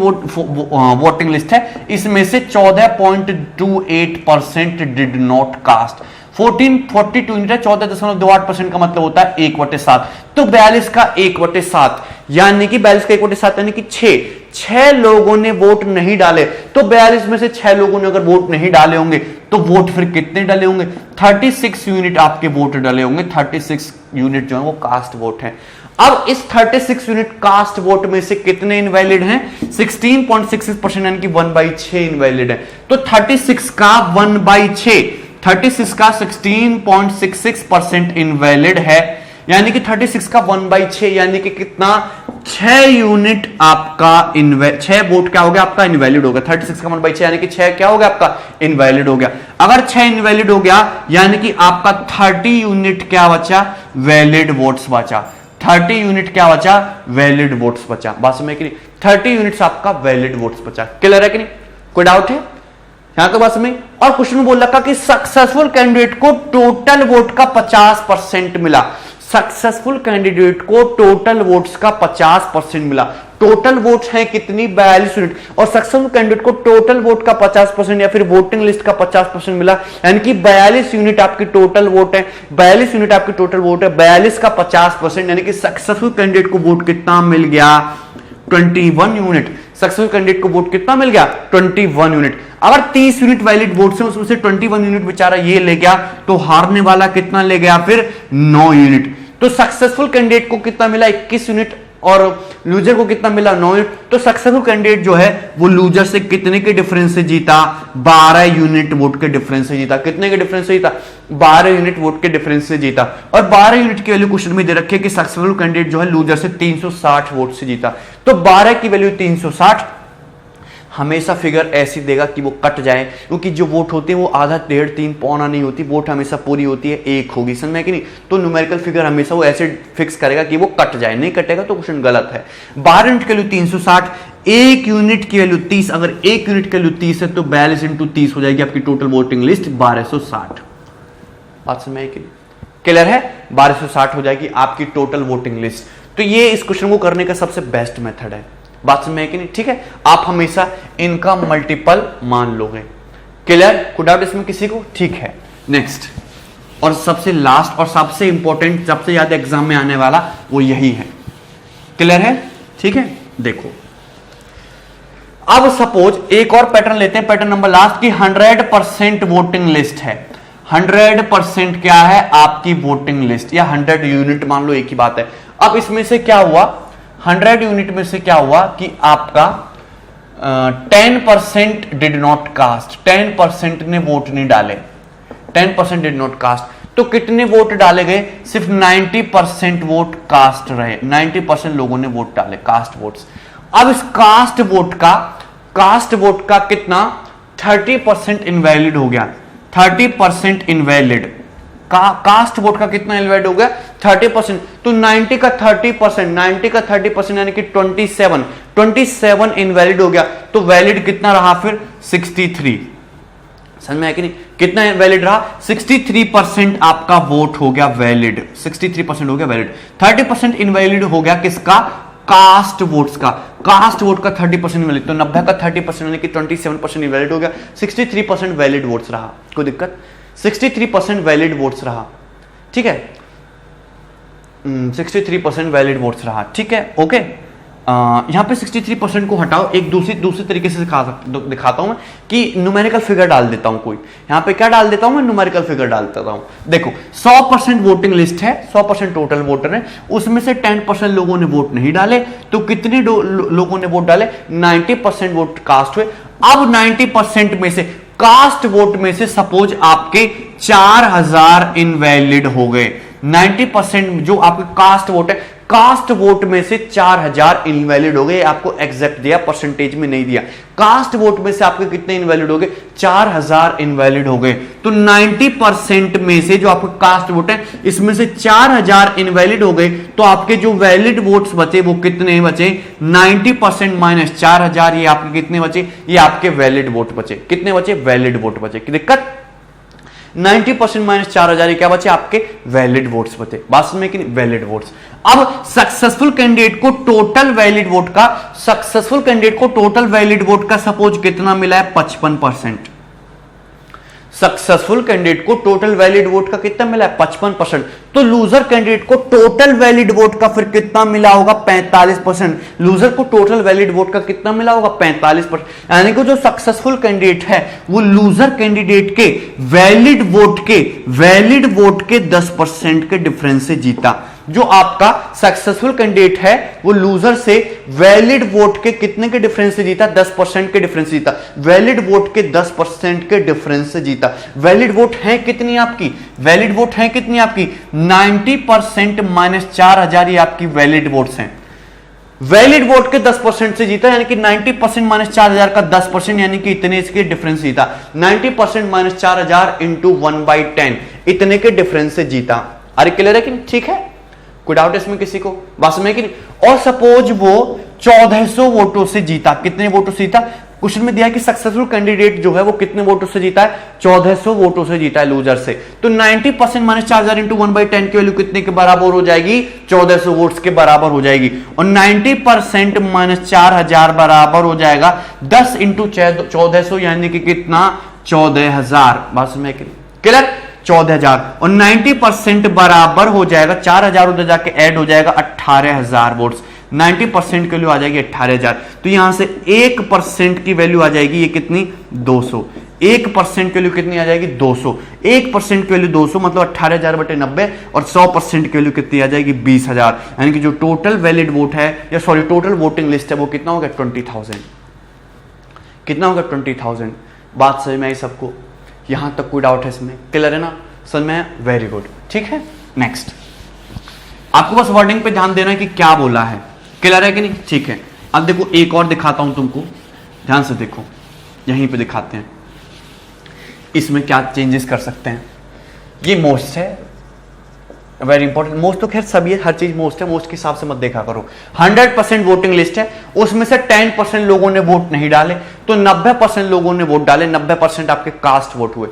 वोटिंग लिस्ट है, इसमें से 14.28% डिड नॉट कास्ट। 42 यूनिट है, 14.28% का मतलब होता है 1/7। तो 42 का 1/7 यानी कि 42 का 1/7 यानी कि 6 लोगों ने वोट नहीं डाले। तो 42 में से 6 लोगों ने अगर वोट नहीं डाले होंगे तो वोट फिर कितने डाले होंगे, 36 यूनिट आपके वोट डाले होंगे। 36 यूनिट जो है वो कास्ट वोट है। अब इस 36 यूनिट कास्ट वोट में से कितने इनवैलिड हैं, 16.66% यानी कि 1/6 इनवैलिड है। तो 36 का 1/6, 36 का 16.66% इनवैलिड है। यानी कि 36 का 1/6 यानी कि कितना 6 यूनिट आपका 6 वोट क्या हो गया, आपका इनवैलिड हो गया। 36 का 1/6 यानी कि 6 क्या हो गया, आपका इनवैलिड हो गया। अगर 6 इनवैलिड हो गया यानी कि आपका 30 यूनिट क्या बचा, वैलिड वोट्स बचा। 30 यूनिट क्या बचा, वैलिड वोट्स बचा। बात समझ कि नहीं, 30 यूनिट्स आपका वैलिड वोट्स बचा। क्लियर है कि नहीं, कोई डाउट है यहां तो बात में। और क्वेश्चन में बोल रखा कि सक्सेसफुल कैंडिडेट को टोटल वोट का 50% मिला। सक्सेसफुल कैंडिडेट को टोटल वोट्स का 50% मिला। टोटल वोट हैं कितनी 42 यूनिट, और सक्सेसफुल कैंडिडेट को टोटल वोट का 50% या फिर वोटिंग लिस्ट का 50% मिला, यानी कि 42 यूनिट आपकी टोटल वोट है, 42 यूनिट आपकी टोटल वोट है, 42 का 50%, यानी कि सक्सेसफुल कैंडिडेट को वोट कितना मिल गया 21 यूनिट। सक्सेसफुल कैंडिडेट को वोट कितना मिल गया 21 यूनिट। अगर 30 यूनिट वैलिड वोट से उसमें से 21 यूनिट बेचारा ये ले गया, तो हारने वाला कितना ले गया फिर 9 यूनिट। तो सक्सेसफुल कैंडिडेट को कितना मिला 21 यूनिट और लूजर को कितना मिला 9 यूनिट। तो सक्सेसफुल कैंडिडेट जो है वो लूजर से कितने के डिफरेंस से जीता 12 यूनिट वोट के डिफरेंस से जीता। कितने के डिफरेंस से जीता 12 यूनिट वोट के डिफरेंस से जीता। और 12 यूनिट की वैल्यू क्वेश्चन में दे रखी है कि सक्सेसफुल कैंडिडेट जो है लूजर से 360 वोट से जीता। तो 12 की वैल्यू 360, हमेशा फिगर ऐसी देगा कि वो कट जाए, क्योंकि जो वोट होते हैं वो आधा, डेढ़, 3, पौना नहीं होती, वोट हमेशा पूरी होती है, 1 होगी, समझ में कि नहीं। तो न्यूमेरिकल फिगर हमेशा वो ऐसे फिक्स करेगा कि वो कट जाए, नहीं कटेगा तो क्वेश्चन गलत है। 12 यूनिट की वैल्यू 360, 1 यूनिट की वैल्यू 30, अगर 1 यूनिट की वैल्यू 30 है तो 42 × 30 हो जाएगी आपकी टोटल वोटिंग लिस्ट 1260। बात समझ में क्लियर है, 1260 हो जाएगी आपकी टोटल वोटिंग लिस्ट। तो ये इस क्वेश्चन को करने का सबसे बेस्ट मेथड है। बात समझ में कि नहीं, ठीक है। आप हमेशा इनका मल्टीपल मान लोगे। क्लियर, कोई डाउट इसमें किसी को, ठीक है। नेक्स्ट और सबसे लास्ट और सबसे इंपॉर्टेंट, सबसे ज्यादा एग्जाम में आने वाला वो यही है। क्लियर है, ठीक है। देखो अब सपोज एक और पैटर्न लेते हैं, पैटर्न नंबर लास्ट की 100% वोटिंग लिस्ट है। 100% क्या है आपकी वोटिंग लिस्ट, या 100 यूनिट मान लो, एक ही बात है। अब इसमें से क्या हुआ, 100 यूनिट में से क्या हुआ कि आपका 10% डिड नॉट कास्ट, 10% ने वोट नहीं डाले, 10% डिड नॉट कास्ट। तो कितने वोट डाले गए, सिर्फ 90% वोट कास्ट रहे, 90% लोगों ने वोट डाले, कास्ट वोट्स। अब इस कास्ट वोट का कितना 30% इनवैलिड हो गया, 30% इनवैलिड। कास्ट वोट का कितना इनवैलिड हो गया 30%। तो 90 का 30% यानी कि 27 इनवैलिड हो गया। तो वैलिड कितना रहा फिर 63। समझ में है कि नहीं, कितना वैलिड रहा 63% आपका वोट हो गया वैलिड, 63% हो गया वैलिड। 30% इनवैलिड हो गया किसका, कास्ट वोट्स का। कास्ट वोट का 30% इनवैलिड, तो 90 का 30% यानी कि 27% इनवैलिड हो गया, 63% वैलिड वोट्स रहा। कोई दिक्कत, 63% वैलिड वोट्स रहा, ठीक है। 63% वैलिड वोट्स रहा, ठीक है, ओके। यहां पे 63% को हटाओ, एक दूसरे तरीके से दिखाता हूं मैं कि न्यूमेरिकल फिगर डाल देता हूं कोई। यहां पे क्या डाल देता हूं मैं, न्यूमेरिकल फिगर डाल देता हूं। देखो 100% वोटिंग लिस्ट है, 100% टोटल वोटर है, उसमें से 10% लोगों ने वोट नहीं डाले। तो कितने लोगों ने वोट डाले, 90% वोट कास्ट हुए। अब 90% में से, कास्ट वोट में से सपोज आपके 4000 इनवैलिड हो गए। 90% जो आपके कास्ट वोट है, कास्ट वोट में से 4000 इनवैलिड हो गए। आपको एग्जैक्ट दिया, परसेंटेज में नहीं दिया। कास्ट वोट में से आपके कितने इनवैलिड हो गए, 4000 इनवैलिड हो गए। तो 90% में से जो आपके कास्ट वोट है, इसमें से 4000 इनवैलिड हो गए। तो आपके जो वैलिड वोट्स बचे वो कितने बचे, 90% माइनस 4000, ये आपके कितने बचे, ये आपके वैलिड वोट बचे। कितने बचे, वैलिड वोट बचे। की दिक्कत, 90% माइनस 4000 क्या बचे, आपके वैलिड वोट्स बचे। बात समझ में कि नहीं, वैलिड वोट्स। अब सक्सेसफुल कैंडिडेट को टोटल वैलिड वोट का, सक्सेसफुल कैंडिडेट को टोटल वैलिड वोट का सपोज कितना मिला है, 55%। सक्सेसफुल कैंडिडेट को टोटल वैलिड वोट का कितना मिला है, 55%। तो लूजर कैंडिडेट को टोटल वैलिड वोट का फिर कितना मिला होगा, 45%। लूजर को टोटल वैलिड वोट का कितना मिला होगा, 45%। यानी कि जो सक्सेसफुल कैंडिडेट है वो लूजर कैंडिडेट के वैलिड वोट के 10% के डिफरेंस से जीता। जो आपका सक्सेसफुल कैंडिडेट है वो लूजर से वैलिड वोट के कितने के डिफरेंस से जीता, 10% के डिफरेंस से जीता। वैलिड वोट के 10% के डिफरेंस से जीता। वैलिड वोट है कितनी आपकी, वैलिड वोट है कितनी आपकी, 90% माइनस 4000, ये आपकी वैलिड वोट्स हैं। वैलिड वोट के 10% से जीता, यानी कि 90% माइनस 4000 का 10%, यानी कि इतने इसके डिफरेंस जीता। 90% माइनस 4000 इंटू 1/10, इतने के डिफरेंस से जीता। अरे क्लियर है कि ठीक है, कोई डाउट इसमें किसी को, बात में कि नहीं। और सपोज वो 1400 वोटों से जीता, कितने वोटों से जीता, क्वेश्चन में दिया है कि सक्सेसफुल कैंडिडेट जो है वो कितने वोटों से जीता है, 1400 वोटों से जीता है लूजर से। तो 90% माइनस 4000 इंटू 1/10 की वैल्यू कितने के बराबर हो जाएगी, 1400 वोट्स के बराबर हो जाएगी। और 90% माइनस 4000 बराबर हो जाएगा 10 इंटू 1400 यानी कि कितना, 14000। बात समझ में क्लियर, 14000। और 90% बराबर हो जाएगा 4000 उधर जाके ऐड हो जाएगा 18000 वोट्स। 90% की वैल्यू आ जाएगी 18000। तो यहां से 1% की वैल्यू आ जाएगी ये कितनी, 200। 1% की वैल्यू कितनी आ जाएगी, 200। 1% की वैल्यू 200 मतलब 18000 बटे 90। और 100% की वैल्यू कितनी आ जाएगी, 20000। यानी कि जो टोटल वैलिड वोट है, या सॉरी टोटल वोटिंग लिस्ट है, वो कितना होगा, 20000। कितना होगा, 20000। बात समझ में आई सबको, यहां तक कोई डाउट है इसमें, क्लियर है ना, समझ में, वेरी गुड। ठीक है, नेक्स्ट आपको बस वर्डिंग पे ध्यान देना है कि क्या बोला है, क्लियर है कि नहीं। ठीक है, अब देखो एक और दिखाता हूं तुमको, ध्यान से देखो, यहीं पे दिखाते हैं इसमें क्या चेंजेस कर सकते हैं। ये मोस्ट है, वेरी इंपॉर्टेंट। मोस्ट तो खैर सभी है, हर चीज मोस्ट है, मोस्ट के हिसाब से मत देखा करो। 100% वोटिंग लिस्ट है, उसमें से 10% लोगों ने वोट नहीं डाले, तो 90% लोगों ने वोट डाले। 90% आपके कास्ट वोट हुए।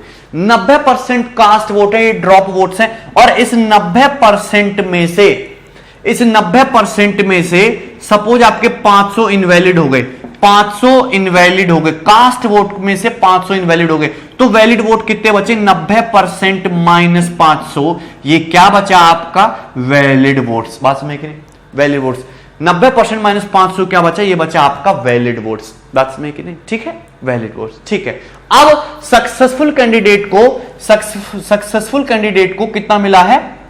90% कास्ट वोट है, ये ड्रॉप वोट्स हैं। और इस 90% में से, इस 90% में से सपोज आपके 500 इनवैलिड हो गए, 500 इनवैलिड हो गए, कास्ट वोट में से 500 इनवैलिड हो गए, तो वैलिड वोट कितने बचे, 90% माइनस 500, ये क्या बचा आपका, वैलिड वोट्स। बात समझ कि नहीं, वैलिड वोट्स। 90% माइनस 500 क्या बचा, ये बचा आपका वैलिड वोट्स। बात समझ कि नहीं, ठीक है, वैलिड वोट्स। ठीक है, अब सक्सेसफुल कैंडिडेट को कितना मिला है,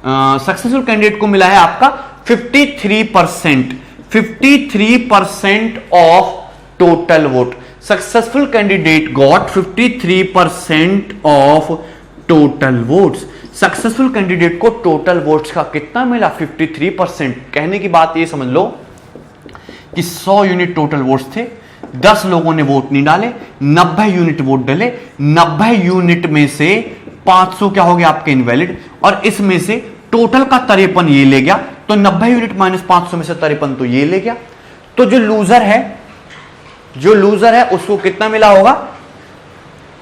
सक्सेसफुल कैंडिडेट को मिला है आपका 53%। 53% of total vote. Successful candidate got 53% of total votes. Successful candidate को टोटल वोट्स का कितना मिला, 53%। कहने की बात ये समझ लो कि 100 यूनिट टोटल वोट्स थे, 10 लोगों ने वोट नहीं डाले, 90 यूनिट वोट डाले। 90 यूनिट में से 500 क्या हो गया आपके इनवैलिड, और इसमें से टोटल का 53 ये ले गया। तो 90 यूनिट माइनस 500 में से 53 तो ये ले गया। तो जो लूजर है उसको कितना मिला होगा,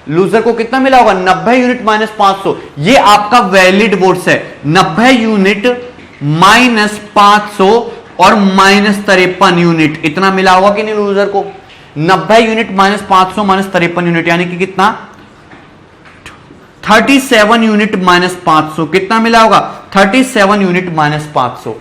लूजर को कितना मिला होगा, 90 यूनिट माइनस 500। ये आपका वैलिड वोट्स है। 90 यूनिट माइनस 500 और माइनस 53 यूनिट, इतना मिला होगा कि नहीं लूजर को। 90 यूनिट माइनस 500 माइनस 53 यूनिट यानी कि कितना, 37 यूनिट माइनस 500, कितना मिला होगा, 37 यूनिट माइनस 500।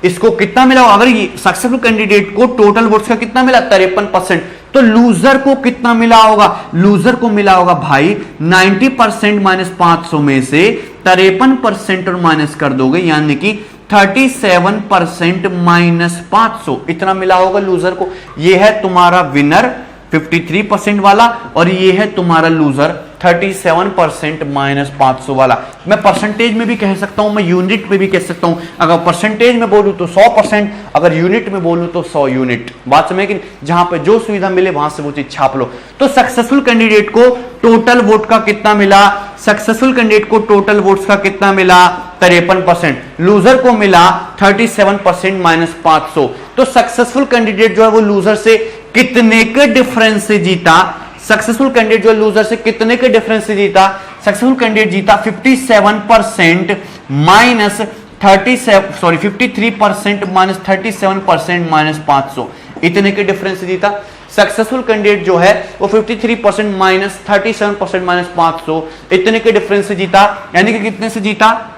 इसको कितना मिला होगा, अगर ये सक्सेसफुल कैंडिडेट को टोटल वोट्स का कितना मिला, 53%, तो लूजर को कितना मिला होगा, लूजर को मिला होगा भाई 90% माइनस 500 में से 53% और माइनस कर दोगे, यानी कि 37% माइनस 500, इतना मिला होगा लूजर को। ये है तुम्हारा विनर 53% वाला, और ये है तुम्हारा लूजर 37% माइनस 500 वाला। मैं परसेंटेज में भी कह सकता हूं, मैं यूनिट में भी कह सकता हूं। अगर परसेंटेज में बोलूं तो 100%, अगर यूनिट में बोलूं तो 100 यूनिट। बात समझ कि जहां पे जो सुविधा मिले वहां से वो चीज छाप लो। तो सक्सेसफुल कैंडिडेट को टोटल वोट का कितना मिला, सक्सेसफुल कैंडिडेट को टोटल वोट्स का कितना मिला, 53%। लूजर को मिला 37% माइनस 500। तो सक्सेसफुल कैंडिडेट जो है वो लूजर से कितने के डिफरेंस से जीता, सक्सेसफुल कैंडिडेट जो लूजर से कितने के डिफरेंस से जीता, सक्सेसफुल कैंडिडेट जीता 57% माइनस 53% माइनस 37% माइनस 500, इतने के डिफरेंस से जीता। सक्सेसफुल कैंडिडेट जो है वो 53% माइनस 37% माइनस 500, इतने के डिफरेंस से जीता। यानी कि कितने से जीता,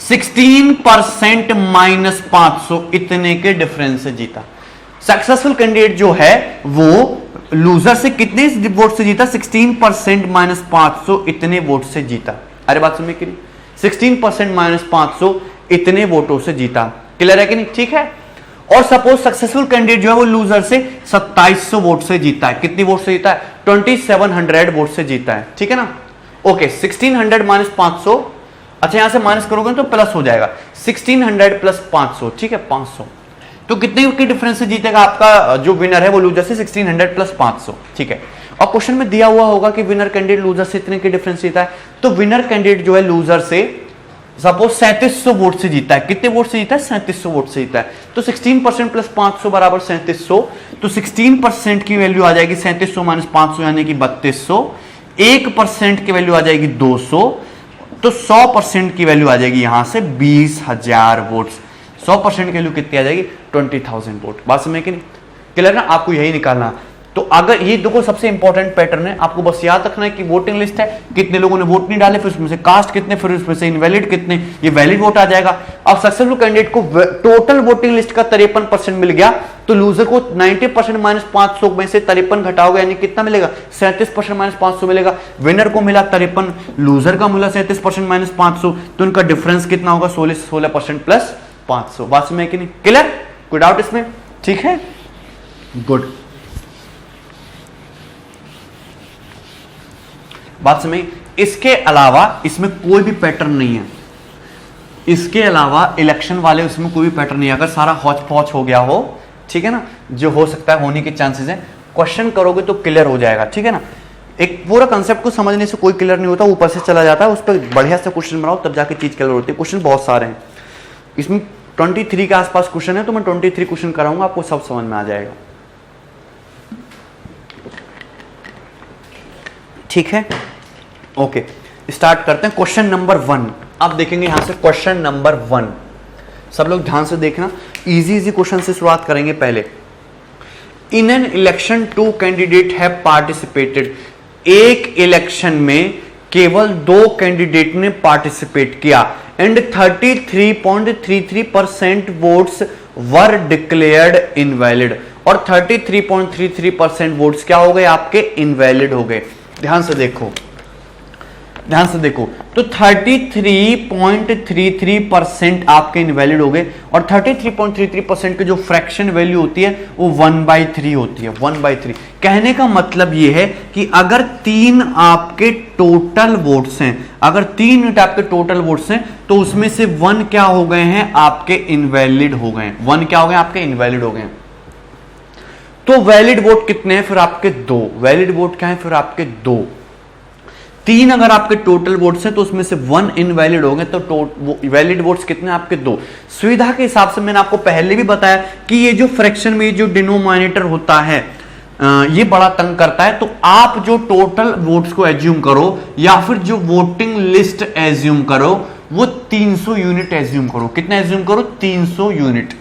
16% माइनस 500, इतने के डिफरेंस से जीता। सक्सेसफुल कैंडिडेट जो है वो लूजर से कितने वोट से जीता, 16% माइनस 500, इतने वोट से जीता। अरे बात समझ कि नहीं, 16% माइनस 500 इतने वोटों से जीता। क्लियर है कि नहीं, ठीक है। और सपोज सक्सेसफुल कैंडिडेट जो है वो लूजर से 2700 वोट से जीता है। कितनी वोट से जीता है, 2700 वोट से जीता है, ठीक है ना। ओके, 1600 माइनस 500, अच्छा यहां से माइनस करोगे तो प्लस हो जाएगा, 1600 प्लस 500, ठीक है, 500। तो कितने के डिफरेंस से जीतेगा आपका जो विनर है वो लूजर से, 1600 प्लस 500, ठीक है। और क्वेश्चन में दिया हुआ होगा कि विनर कैंडिडेट लूजर से इतने के डिफरेंस जीता है, तो विनर कैंडिडेट जो है लूजर से सपोज 3700 वोट से जीता है, कितने वोट से जीता है? 3700 वोट से जीता है। तो 16% प्लस 500 बराबर 3700, तो 16% की वैल्यू आ जाएगी 3700 माइनस 500 यानी कि 3200। 1% की वैल्यू आ जाएगी 200, तो 100% की वैल्यू आ जाएगी यहां से 20,000 वोट्स। 100% की वैल्यू कितनी आ जाएगी? 20,000 वोट। बात समझ कि नहीं? क्लियर ना? आपको यही निकालना। तो अगर ये देखो सबसे इंपॉर्टेंट पैटर्न है, आपको बस याद रखना है कि वोटिंग लिस्ट है, कितने लोगों ने वोट नहीं डाले, फिर उसमें से कास्ट कितने, फिर उसमें से इनवैलिड कितने, ये वैलिड वोट आ जाएगा। अब सक्सेसफुल कैंडिडेट को टोटल वोटिंग लिस्ट का 53% मिल गया, तो लूजर को 90% माइनस 500 में से 53 घटाओगे यानी कितना मिलेगा? 37% माइनस 500 मिलेगा। विनर को मिला 53, लूजर का मिला 37% माइनस 500, तो उनका डिफरेंस कितना होगा? 16% प्लस 500। बात समझ कि नहीं? क्लियर? कोई डाउट इसमें? ठीक है, गुड। बात समझ? इसके अलावा इसमें कोई भी पैटर्न नहीं है, इसके अलावा इलेक्शन वाले उसमें कोई भी पैटर्न नहीं है। अगर सारा हौच पौच हो गया हो, ठीक है ना, जो हो सकता है होने के चांसेस है, क्वेश्चन करोगे तो क्लियर हो जाएगा, ठीक है ना। एक पूरा कंसेप्ट को समझने से कोई क्लियर नहीं होता, ऊपर से चला जाता है, उस पर बढ़िया से क्वेश्चन बनाओ तब जाके चीज क्लियर होती है। क्वेश्चन बहुत सारे हैं, इसमें 23 के आसपास क्वेश्चन है, तो मैं 23 क्वेश्चन कराऊंगा, आपको सब समझ में आ जाएगा, ठीक है। ओके, स्टार्ट करते हैं। क्वेश्चन नंबर 1 आप देखेंगे यहां से। क्वेश्चन नंबर 1 सब लोग ध्यान से देखना, इजी क्वेश्चन से शुरुआत करेंगे पहले। इन an election 2 candidate have participated. एक इलेक्शन में केवल 2 कैंडिडेट ने पार्टिसिपेट किया and 33.33% votes were declared invalid. और 33.33% वोट्स क्या हो गए? आपके इनवैलिड हो गए। ध्यान से देखो, ध्यान से देखो, तो 33.33% आपके इनवैलिड हो गए, और 33.33% की जो फ्रैक्शन वैल्यू होती है वो 1/3 होती है। 1/3 कहने का मतलब ये है कि अगर 3 आपके टोटल वोट्स हैं, अगर 3 यूनिट आपके टोटल वोट्स हैं, तो उसमें से 1 क्या हो गए हैं? आपके इनवैलिड हो गए। 1 क्या हो गए? आपके इनवैलिड हो गए। तो वैलिड वोट कितने हैं? फिर आपके 2। वैलिड वोट क्या है? फिर आपके 2। 3 अगर आपके टोटल वोट्स हैं तो उसमें से 1 इनवैलिड हो गए, तो वैलिड वोट्स कितने? आपके 2। सुविधा के हिसाब से मैंने आपको पहले भी बताया कि ये जो फ्रैक्शन में जो डिनोमिनेटर होता है ये बड़ा तंग करता है, तो आप जो टोटल वोट्स को एज्यूम करो या फिर जो वोटिंग लिस्ट एज्यूम करो वो 300 यूनिट एज्यूम करो। कितना एज्यूम करो? 300 यूनिट।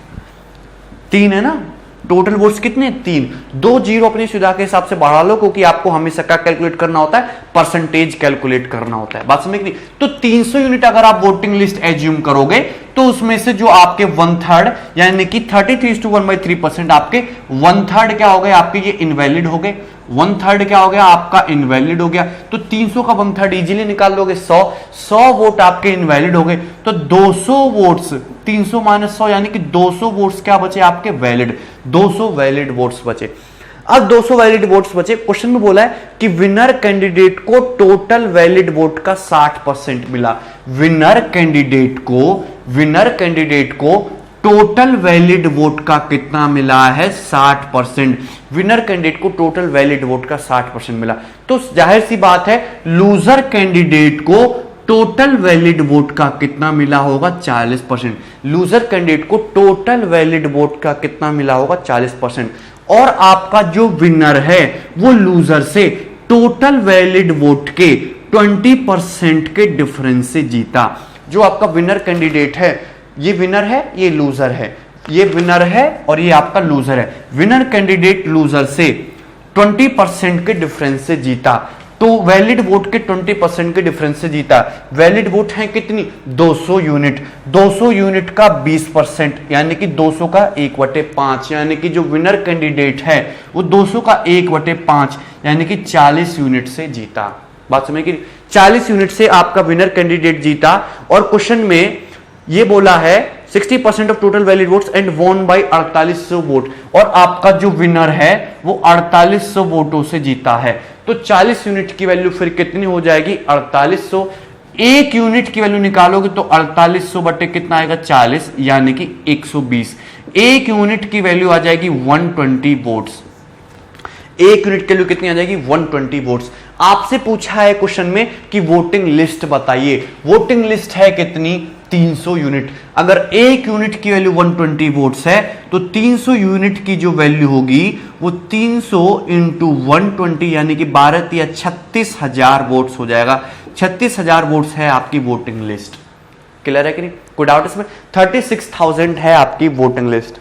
3 है ना, टोटल वोट्स कितने? 3। 2 जीरो अपनी सुविधा के हिसाब से बढ़ा लो, क्योंकि आपको हमेशा क्या कैलकुलेट करना होता है? परसेंटेज कैलकुलेट करना होता है। बात समझ नहीं? तो 300 यूनिट अगर आप वोटिंग लिस्ट एज्यूम करोगे तो उसमें से जो आपके 1/3 यानी कि 33:1/3% आपके 1/3 क्या हो गए? आपके ये इनवैलिड हो गए। 1/3 क्या हो गया? आपका इनवैलिड हो गया। तो 300 का 1/3 इजीली निकाल लोगे, 100 वोट आपके इनवैलिड हो गए। तो 200 वोट्स, 300 माइनस 100 यानी कि 200 वोट्स क्या बचे? आपके वैलिड। 200 वैलिड वोट्स बचे। अब 200 वैलिड वोट्स बचे। क्वेश्चन में बोला है कि विनर कैंडिडेट को टोटल वैलिड वोट का 60% मिला। विनर कैंडिडेट को टोटल वैलिड वोट का कितना मिला है? 60%। विनर कैंडिडेट को टोटल वैलिड वोट का 60% मिला। तो जाहिर सी बात है लूजर कैंडिडेट को टोटल वैलिड वोट का कितना मिला होगा? 40%। लूजर कैंडिडेट को टोटल वैलिड वोट का कितना मिला होगा? 40%। और आपका जो विनर है वो लूजर से टोटल वैलिड वोट के 20% के डिफरेंस से जीता। जो आपका विनर कैंडिडेट है, ये विनर है, ये लूजर है, ये विनर है और ये आपका लूजर है। विनर कैंडिडेट लूजर से 20% के डिफरेंस से जीता। तो वैलिड वोट के 20% के डिफरेंस से जीता। वैलिड वोट है कितनी? 200 यूनिट। 200 यूनिट का 20% यानी कि 200 का 1/5 यानी कि जो विनर कैंडिडेट है वो 200 का 1/5 यानी कि 40 यूनिट से जीता। बात समझ कि 40 यूनिट से आपका विनर कैंडिडेट जीता। और क्वेश्चन में ये बोला है 60% of total valid votes and वोन बाय 4800 वोट, और आपका जो विनर है वो 4800 वोटों से जीता है। तो 40 यूनिट की वैल्यू फिर कितनी हो जाएगी? 4800। 1 यूनिट की वैल्यू निकालोगे तो 4800 बटे कितना आएगा? 40 यानी कि 120। 1 यूनिट की वैल्यू आ जाएगी 120 वोट्स। 1 यूनिट की वैल्यू कितनी आ जाएगी? 120 वोट्स। आपसे पूछा है क्वेश्चन में कि वोटिंग लिस्ट बताइए। वोटिंग लिस्ट है कितनी? 300 यूनिट। अगर एक यूनिट की वैल्यू 120 वोट्स है तो 300 यूनिट की जो वैल्यू होगी वो 300 इंटू 120 यानी कि 12 या 36,000 वोट्स हो जाएगा। 36,000 वोट्स है आपकी वोटिंग लिस्ट। क्लियर है कि नहीं? कोई डाउट इसमें? 36,000 है आपकी वोटिंग लिस्ट।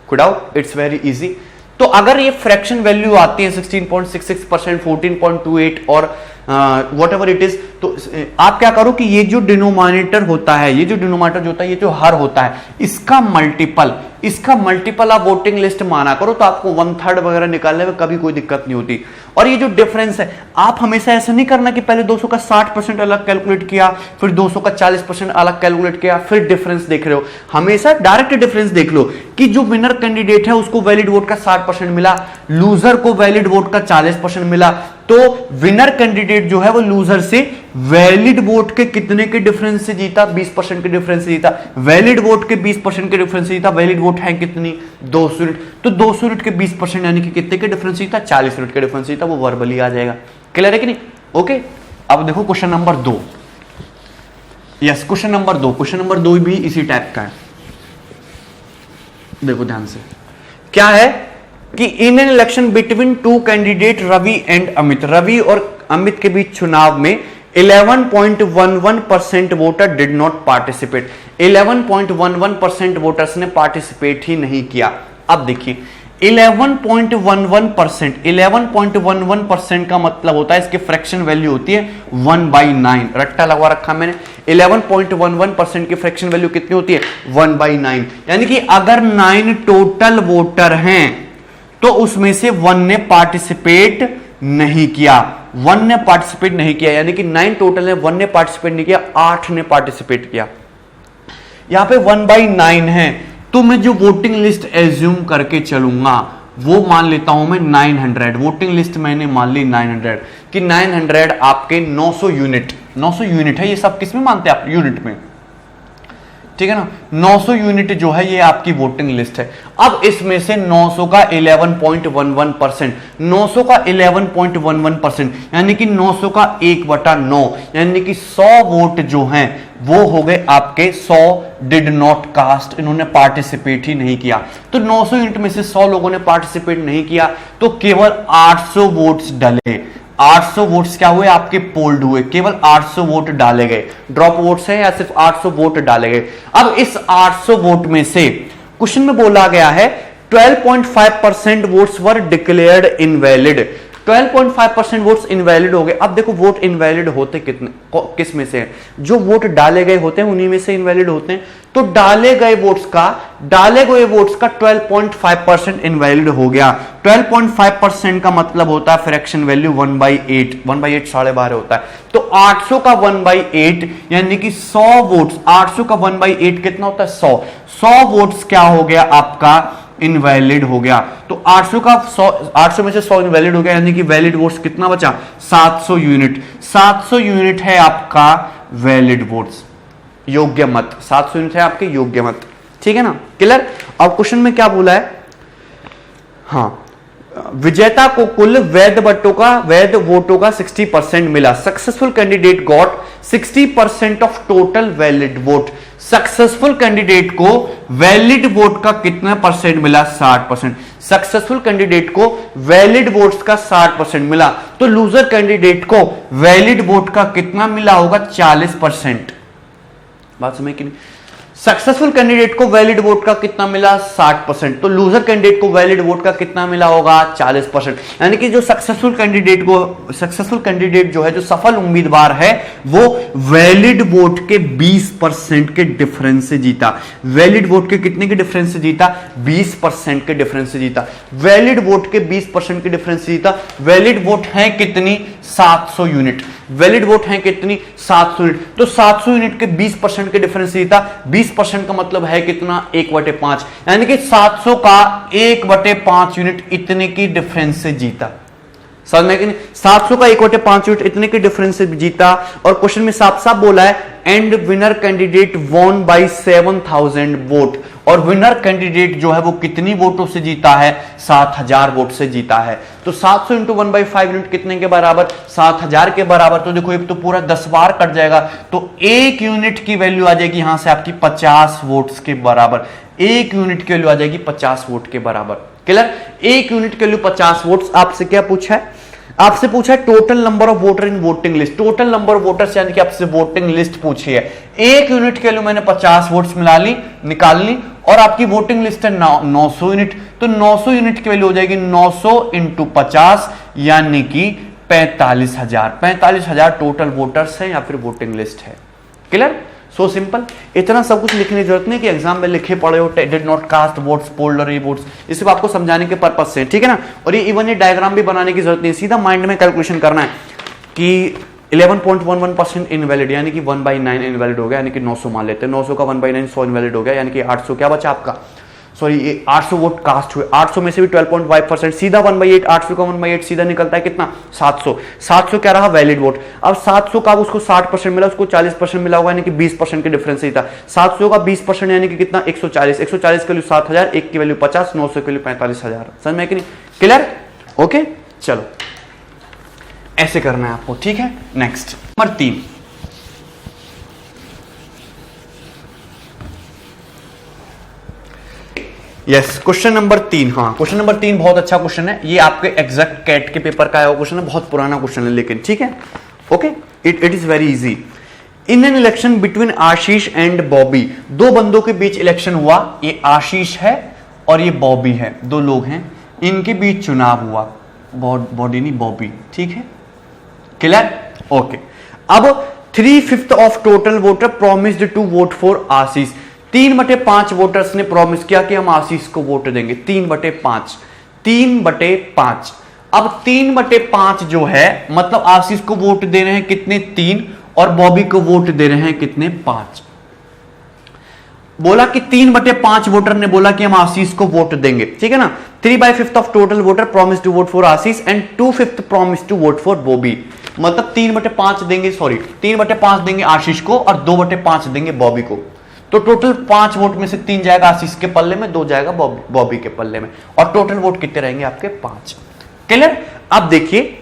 कोई डाउट? It's very easy. तो अगर ये फ्रैक्शन वैल्यू आती है 16.66%, 14.28 और वॉट एवर इट इज, तो आप क्या करो कि ये जो डिनोमिनेटर होता है, ये जो डिनोमिनेटर जो होता है, ये जो हर होता है, इसका मल्टीपल आप वोटिंग लिस्ट माना करो, तो आपको 1/3 वगैरह निकालने में कभी कोई दिक्कत नहीं होती। और ये जो डिफरेंस है, आप हमेशा ऐसा नहीं करना कि पहले 200 का 60% अलग कैलकुलेट किया, फिर 200 का 40% अलग कैलकुलेट किया, फिर डिफरेंस देख रहे हो। हमेशा डायरेक्ट डिफरेंस देख लो कि जो विनर कैंडिडेट है उसको वैलिड वोट का 60% मिला, लूजर को वैलिड वोट का 40% मिला, तो विनर कैंडिडेट जो है वो लूजर से वैलिड वोट के कितने के डिफरेंस से जीता? 20% के डिफरेंस से जीता। वैलिड वोट के 20% के डिफरेंस से जीता। वैलिड वोट है कितनी? 200 यूनिट। तो 200 यूनिट के 20% यानी कि कितने के डिफरेंस से जीता? 40 यूनिट के डिफरेंस से जीता। वो वर्बली आ जाएगा। क्लियर है कि नहीं? ओके, अब देखो question number 2। Yes, question number 2। Question number 2 भी इसी टाइप का है। देखो ध्यान से, क्या है कि in an election between two candidate Ravi and Amit, Ravi और अमित के बीच चुनाव में 11.11% voter did not participate. 11.11% voters ने पार्टिसिपेट ही नहीं किया। अब देखिए 11.11% का मतलब होता है, इसकी फ्रैक्शन वैल्यू होती है 1/9। रट्टा लगवा रखा मैंने। 11.11% की फ्रैक्शन वैल्यू कितनी होती है? 1/9। यानी कि अगर 9 टोटल वोटर हैं तो उसमें से 1 ने पार्टिसिपेट नहीं किया। 1 ने पार्टिसिपेट नहीं किया, यानी कि 9 टोटल है, 1 ने पार्टिसिपेट नहीं किया, 8 ने पार्टिसिपेट किया। यहां पे 1/9 है, तो मैं जो वोटिंग लिस्ट एज्यूम करके चलूंगा वो मान लेता हूं मैं 900। वोटिंग लिस्ट मैंने मान ली 900 कि 900 आपके 900 यूनिट है। ये सब किस में मानते हैं आप? यूनिट में, ठीक है ना। 900 यूनिट जो है ये आपकी वोटिंग लिस्ट है। अब इसमें से 900 का 11.11%, 900 का 11.11% यानी कि 900 का 1/9 यानी कि 100 वोट जो हैं वो हो गए आपके 100 डिड नॉट कास्ट, इन्होंने पार्टिसिपेट ही नहीं किया। तो 900 यूनिट में से 100 लोगों ने पार्टिसिपेट नहीं किया, तो केवल 800 वोट्स डले। 800 वोट्स क्या हुए? आपके पोल्ड हुए। केवल 800 वोट डाले गए। ड्रॉप वोट्स हैं या सिर्फ 800 वोट डाले गए। अब इस 800 वोट में से क्वेश्चन में बोला गया है 12.5% वोट्स वर डिक्लेयर्ड इनवैलिड। 12.5% वोट्स इनवैलिड हो गए। अब देखो वोट इनवैलिड होते कितने, किस में से? जो वोट डाले गए होते हैं उन्हीं में से इनवैलिड होते हैं। तो डाले गए वोट्स का 12.5% इनवैलिड हो गया। 12.5% का मतलब होता है फ्रैक्शन वैल्यू 1/8। 1/8 12.5 होता है। तो 800 का 1/8 यानी कि 100 वोट्स, 800 का 1/8 कितना होता है? 100। 100 वोट्स क्या हो गया आपका? इनवैलिड हो गया। तो 800 का 800 में से 100 इनवैलिड हो गया, यानी कि वैलिड वोट्स कितना बचा? 700 यूनिट। 700 यूनिट है आपका वैलिड वोट्स, योग्य मत। 700 यूनिट है आपके योग्य मत। ठीक है ना? क्लियर? अब क्वेश्चन में क्या बोला है? हाँ, विजेता को कुल वैध वोटों का 60% मिला। Successful candidate got 60% of total valid vote. Successful candidate को वैलिड वोट का कितना परसेंट मिला? 60%। सक्सेसफुल कैंडिडेट को वैलिड वोट्स का 60% मिला, तो लूजर कैंडिडेट को वैलिड वोट का कितना मिला होगा? 40%। बात समझ कि नहीं? सक्सेसफुल कैंडिडेट को वैलिड वोट का कितना मिला? 60%। तो लूजर कैंडिडेट को वैलिड वोट का कितना मिला होगा? 40%। यानी कि जो सक्सेसफुल कैंडिडेट जो है, जो सफल उम्मीदवार है, वो वैलिड वोट के 20% के डिफरेंस से जीता। वैलिड वोट के कितने के डिफरेंस से जीता? 20% के डिफरेंस से जीता। वैलिड वोट के 20% के डिफरेंस से जीता। वैलिड वोट है कितनी? 700 यूनिट। वैलिड वोट है कितनी? 700 यूनिट। तो 700 यूनिट के 20% के डिफरेंस से जीता। 20% का मतलब है कितना? 1/5, यानी कि 700 का 1/5 यूनिट इतने की डिफरेंस से जीता। समझ में कि नहीं? 700 का 1/5 यूनिट इतने के डिफरेंस से जीता। और क्वेश्चन में साफ साफ बोला है and winner candidate won by 7000 vote. और विनर कैंडिडेट जो है वो कितनी वोटों से जीता है, 7000 वोट से जीता है। तो 700 इंटू 1/5 यूनिट कितने के बराबर, 7000 के बराबर। तो देखो ये तो पूरा 10 बार कट जाएगा, तो 1 यूनिट की वैल्यू आ जाएगी यहां से आपकी 50 वोट्स के बराबर। 1 यूनिट की वैल्यू आ जाएगी 50 वोट के बराबर। क्लियर? 1 यूनिट की वैल्यू 50 वोट्स। आपसे क्या पूछा है, आपसे पूछा है total number of voter in voting list. Total number of voters यानी कि आपसे वोटिंग लिस्ट पूछी है। 1 यूनिट के लिए मैंने 50 वोट्स मिला ली, निकाल ली, और आपकी वोटिंग लिस्ट है 900 यूनिट। तो 900 यूनिट की वैल्यू हो जाएगी 900 इंटू 50 यानी कि 45,000। 45,000 टोटल वोटर्स है या फिर वोटिंग लिस्ट है। क्लियर? So simple. इतना सब कुछ लिखने की जरूरत नहीं कि एग्जाम में लिखे पड़े हो did not cast votes, polled और वोट्स। ये सिर्फ आपको समझाने के पर्पज से, ठीक है ना। और ये इवन ये डायग्राम भी बनाने की जरूरत नहीं, सीधा माइंड में कैलकुलेशन करना है कि 11.11% इनवैलिड यानी कि 1/9 इनवैलिड हो गया, यानी कि 900 मान लेते हैं। 900 का 1/9 100 इनवैलिड हो गया, यानी कि 800 क्या बचा आपका, सॉरी ये 800 वोट कास्ट हुए। 800 में से भी 12.5% सीधा 1/8, 800 का 1/8 सीधा निकलता है कितना, 700। 700 क्या रहा, वैलिड वोट। अब 700 का उसको 60% मिला, उसको 40% मिला होगा, यानी कि 20% के डिफरेंस ही था। 700 का 20% यानी कि कितना, 140। 140 की वैल्यू 7000, 1 की वैल्यू 50, 900 की वैल्यू 45,000। समझ में कि नहीं? क्लियर? ओके, चलो ऐसे करना है आपको, ठीक है। Next number 3, yes question number 3। हाँ, क्वेश्चन नंबर 3 बहुत अच्छा क्वेश्चन है। ये आपके एग्जैक्ट कैट के पेपर का आया हुआ क्वेश्चन है, बहुत पुराना क्वेश्चन है लेकिन, ठीक है। Okay, it is very easy. In an election between Ashish and Bobby, दो बंदों के बीच इलेक्शन हुआ। ये आशीष है और ये बॉबी है, दो लोग हैं, इनके बीच चुनाव हुआ। बॉडी नहीं, बॉबी, ठीक है। क्लियर? ओके। अब 3/5 of total voter promised to vote for Ashish. 3/5 voters ने प्रॉमिस किया कि हम आशीष को वोट देंगे। 3/5, 3/5। अब 3/5 जो है मतलब आशीष को वोट दे रहे हैं कितने, 3, और बॉबी को वोट दे रहे हैं कितने, 5। बोला कि 3/5 वोटर ने बोला कि हम आशीष को वोट देंगे, ठीक है ना। 3/5 of total voter promise to vote for Ashish and 2/5 promise to vote for Bobby. मतलब 3/5 देंगे, सॉरी 3/5 देंगे आशीष को और 2/5 देंगे बॉबी को। तो टोटल 5 वोट में से 3 जाएगा आशीष के पल्ले में, 2 जाएगा बॉबी के पल्ले में, और टोटल वोट कितने रहेंगे आपके, 5। क्लियर? अब देखिए,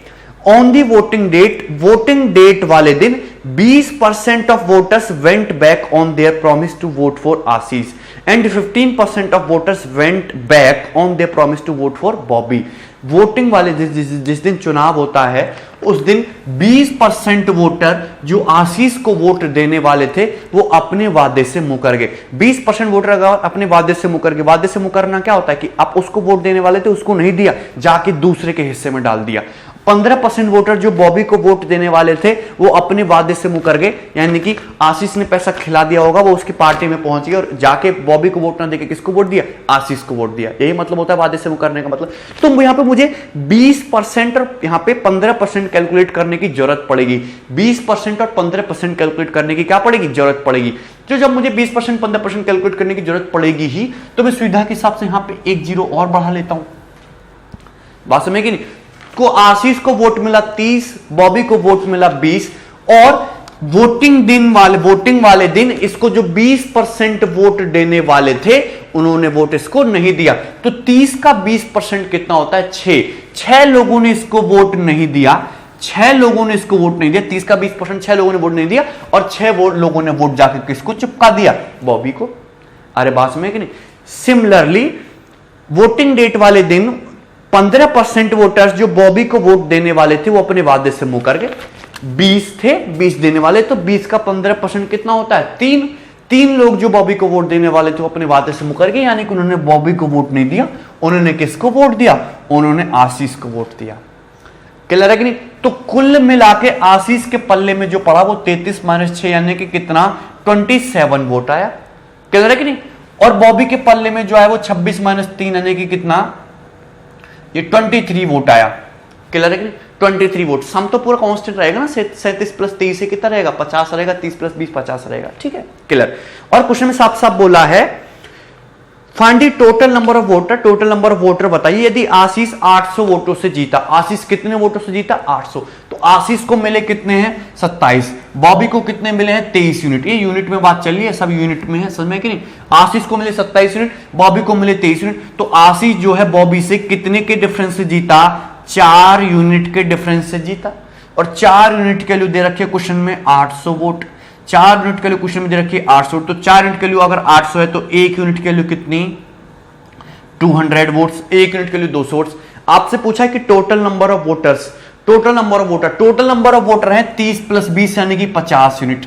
ऑन दी वोटिंग डेट वाले दिन 20% of voters went back on their promise to vote for Ashish and 15% of voters went back on their promise to vote for Bobby. Voting वाले जिस दिन चुनाव होता है उस दिन 20% वोटर जो आशीष को वोट देने वाले थे वो अपने वादे से मुकर गए। 20% वोटर अगर अपने वादे से मुकर गए, वादे से मुकरना क्या होता है कि आप उसको वोट देने वाले थे, उसको नहीं दिया, जाके दूसरे के हिस्से में डाल दिया। 15% वोटर जो बॉबी को वोट देने वाले थे वो अपने वादे से मुकर गए, यानी कि आशीष ने पैसा खिला दिया होगा, वो उसकी पार्टी में पहुंच गए और जाके बॉबी को वोट ना देके किसको वोट दिया, आशीष को वोट दिया। यही मतलब होता है वादे से मुकरने का मतलब। तो यहाँ पे मुझे 20% और यहाँ पे 15% कैलकुलेट करने की जरूरत पड़ेगी। 20% और 15% कैलकुलेट करने की क्या पड़ेगी, जरूरत पड़ेगी। तो जब मुझे 20% 15% कैलकुलेट करने की जरूरत पड़ेगी ही, तो मैं सुविधा के हिसाब से यहाँ पे 1 जीरो और बढ़ा लेता हूं। बात समझ में कि नहीं? को आशीष को वोट मिला 30, बॉबी को वोट मिला 20, और वोटिंग वाले दिन इसको जो 20% वोट देने वाले थे उन्होंने वोट इसको नहीं दिया। तो 30 का 20% कितना होता है, 6 लोगों ने इसको वोट नहीं दिया, 6 लोगों ने इसको वोट नहीं दिया। 30 का 20%, 6 लोगों ने वोट नहीं दिया, और 6 लोगों ने वोट जाकर किसको चिपका दिया, बॉबी को। अरे बात समझ कि नहीं? सिमिलरली वोटिंग डेट वाले दिन 15% वोटर्स जो बॉबी को वोट देने वाले थे वो अपने वादे से मुकर गए। 20 थे, 20 देने वाले, तो 20 का 15% कितना होता है, 3 लोग जो बॉबी को वोट देने वाले थे वो अपने वादे से मुकर गए, यानी कि उन्होंने बॉबी को वोट नहीं दिया, उन्होंने किसको वोट दिया, उन्होंने आशीष को वोट दिया। क्लियर है कि नहीं? तो कुल मिला के आशीष के पल्ले में जो पड़ा वो 33 - 6 यानी कि कितना, 27 वोट आया। क्लियर है कि नहीं? और बॉबी के पल्ले में जो है वो 26 - 3 यानी कि कितना, ये 23 वोट आया। क्लियर है कि नहीं? 23 वोट। सम तो पूरा कांस्टेंट रहेगा ना, 37 + 23 से कितना रहेगा, 50 रहेगा, 30 + 20 50 रहेगा, ठीक है। क्लियर? और क्वेश्चन में साफ साफ बोला है find the total number of voter, total number of voter बताइए। यदि आशीष 800 वोटों से जीता, आशीष कितने वोटों से जीता, 800, तो आशीष को मिले कितने हैं 27, बॉबी को कितने मिले हैं 23 यूनिट। ये यूनिट में बात चल रही है, सब यूनिट में है, समझ में कि नहीं। आशीष को मिले 27 यूनिट, बॉबी को मिले 23 यूनिट। तो आशीष जो है बॉबी से कितने के डिफरेंस से जीता, 4 यूनिट के डिफरेंस से जीता। और 4 यूनिट के लिए दे रखे क्वेश्चन में 800 वोट, 4 यूनिट के लिए क्वेश्चन में दे रखी 800। तो 4 यूनिट के लिए अगर 800 है तो 1 यूनिट के लिए कितनी 200 वोट्स, 1 यूनिट के लिए 200 वोट्स। आपसे पूछा है कि total number of voters, total number of voter है 30 + 20 यानी कि 50 unit.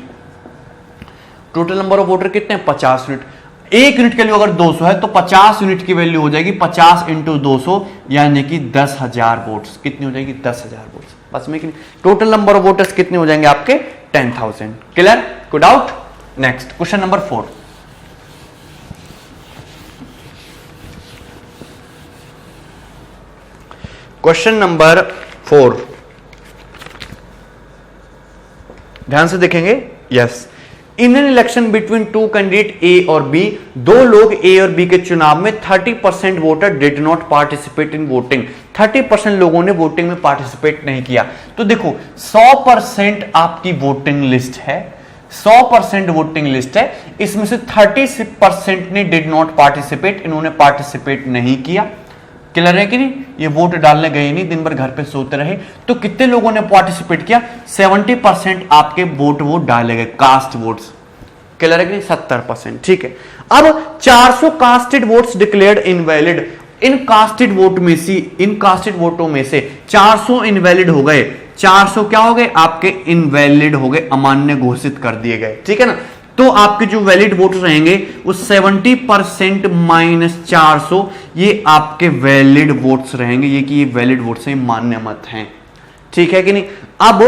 Total number of voter कितने हैं 50 यूनिट। 1 यूनिट के लिए अगर 200 है तो 50 यूनिट की वैल्यू हो जाएगी 50 × 200 यानी कि 10,000 वोट्स। कितनी हो जाएगी 10,000 वोट्स। बस में कि टोटल नंबर ऑफ वोटर्स कितने हो जाएंगे आपके 10,000। क्लियर, कोई doubt. Next question number 4। Question number 4 ध्यान से देखेंगे। Yes, in an election between 2 candidate A और बी, 2 लोग ए और बी के चुनाव में 30% voter did not participate in voting. 30% लोगों ने वोटिंग में पार्टिसिपेट नहीं किया। तो देखो 100% आपकी वोटिंग लिस्ट है, 100% वोटिंग लिस्ट है, इसमें से 30% ने डिड नॉट पार्टिसिपेट, इन्होंने पार्टिसिपेट नहीं किया। क्लियर है कि नहीं, ये वोट डालने गए नहीं, दिन भर घर पे सोते रहे। तो कितने लोगों ने पार्टिसिपेट किया, 70% आपके वोट वो डाले गए, कास्ट वोट्स। क्लियर है कि नहीं, 70%। ठीक है, अब 400 कास्टेड वोट्स डिक्लेयर्ड इनवैलिड। इन कास्टेड वोट में से, इन कास्टेड वोटों में से 400 इनवैलिड हो गए। 400 क्या हो गए आपके इनवैलिड हो गए, अमान्य घोषित कर दिए गए। ठीक है ना, तो आपके जो वैलिड वोट रहेंगे वो 70% - 400 ये आपके वैलिड वोट्स रहेंगे। ये कि ये वैलिड वोट्स हैं, मान्य मत हैं। ठीक है कि नहीं। अब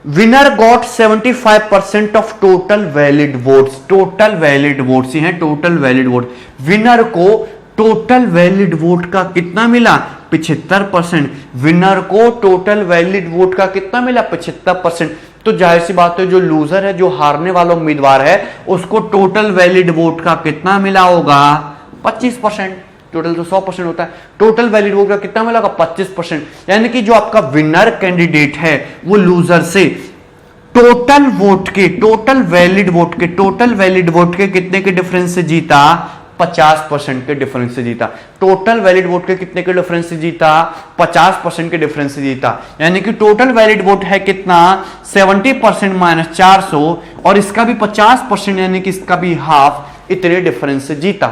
winner got 75% of total valid votes. Total valid votes ही हैं, टोटल वैलिड वोट। विनर को टोटल वैलिड वोट का कितना मिला 75%। विनर को टोटल वैलिड वोट का कितना मिला 75%। तो जाहिर सी बात है जो लूजर है, जो हारने वाला उम्मीदवार है, उसको टोटल वैलिड वोट का कितना मिला होगा 25%। टोटल तो 100% होता है, टोटल वैलिड वोट का कितना मिला होगा 25%। यानी कि जो आपका विनर कैंडिडेट है वो लूजर से टोटल वोट के, टोटल वैलिड वोट के कितने के डिफरेंस से जीता 50% के डिफरेंस से जीता। टोटल वैलिड वोट के कितने के डिफरेंस से जीता 50% के डिफरेंस से जीता। यानी कि टोटल वैलिड वोट है कितना 70% - 400 और इसका भी 50% यानी कि इसका भी हाफ, इतने डिफरेंस से जीता।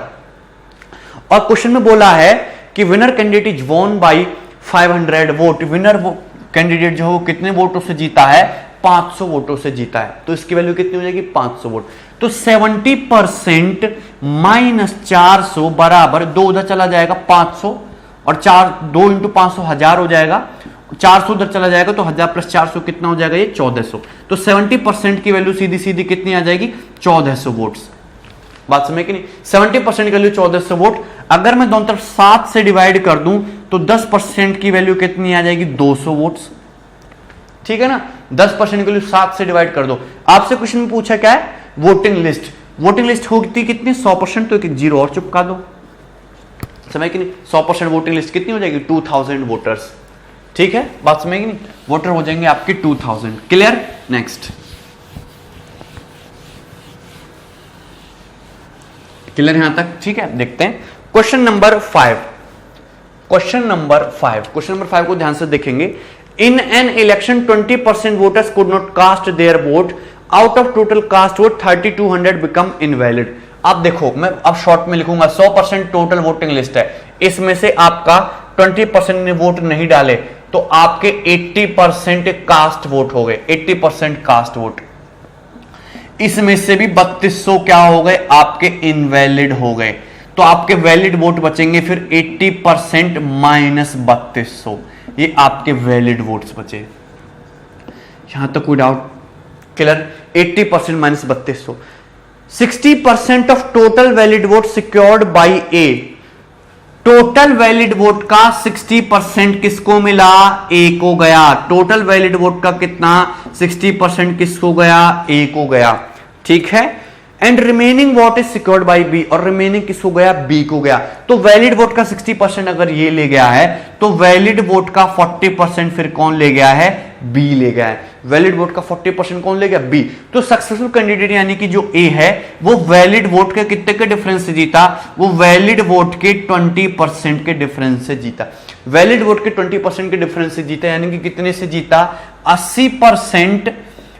और क्वेश्चन में बोला है कि विनर कैंडिडेट इज वोन बाई 500 वोट। विनर कैंडिडेट जो है कितने वोटों से जीता है 500 वोटों से जीता है। तो इसकी वैल्यू कितनी हो जाएगी 500 वोट। तो 70% - 400 बराबर 2 उधर चला जाएगा 500 और 2 × 500 1000 हो जाएगा। 400 उधर चला जाएगा तो 1000 + 400 कितना हो जाएगा ये 1400। तो 70% की वैल्यू सीधी सीधी कितनी आ जाएगी 1400 वोट्स। बात समझ कि नहीं, 70% की वैल्यू 1400 वोट। अगर मैं दोनों तरफ 7 से डिवाइड कर दूं तो 10% की वैल्यू कितनी आ जाएगी 200 वोट्स। ठीक है ना, 10% की वैल्यू 7 से डिवाइड कर दो। आपसे क्वेश्चन में पूछा क्या है वोटिंग लिस्ट। वोटिंग लिस्ट होती कितनी 100%, तो एक 0 और चिपका दो। समझ कि नहीं, 100% वोटिंग लिस्ट कितनी हो जाएगी 2000 वोटर्स। ठीक है, बात समझ कि नहीं, वोटर हो जाएंगे आपके 2000। क्लियर। नेक्स्ट, क्लियर यहां तक। ठीक है, देखते हैं क्वेश्चन नंबर 5। क्वेश्चन नंबर 5 को ध्यान से देखेंगे। In an election 20% voters could not cast their vote, out of total cast vote 3200 become invalid. अब देखो मैं अब शॉर्ट में लिखूंगा 100% टोटल वोटिंग लिस्ट है, इसमें से आपका 20% ने वोट नहीं डाले तो आपके 80% कास्ट वोट हो गए, 80% कास्ट वोट। इसमें से भी 3200 क्या हो गए आपके इनवैलिड हो गए। तो आपके वैलिड वोट बचेंगे फिर 80% - 3200, ये आपके वैलिड वोट्स बचे। यहां तक कोई doubt? Clear. 80% - 3200। 60% of total valid vote secured bye A. Total valid vote का 60% किसको मिला ए को गया। टोटल वैलिड वोट का कितना 60% किसको गया ए को गया। ठीक है, and remaining vote is secured by B, और रिमेनिंग किसको गया, बी को गया। तो वैलिड वोट का 60% अगर ये ले गया है तो वैलिड वोट का 40% फिर कौन ले गया है, बी ले गया है। वैलिड वोट का 40% कौन ले गया, बी। तो सक्सेसफुल कैंडिडेट यानी कि जो ए है वो वैलिड वोट के कितने के डिफरेंस से जीता, वो वैलिड वोट के 20% के डिफरेंस से जीता। वैलिड वोट के 20% के डिफरेंस से जीता यानी कि कितने से जीता, 80%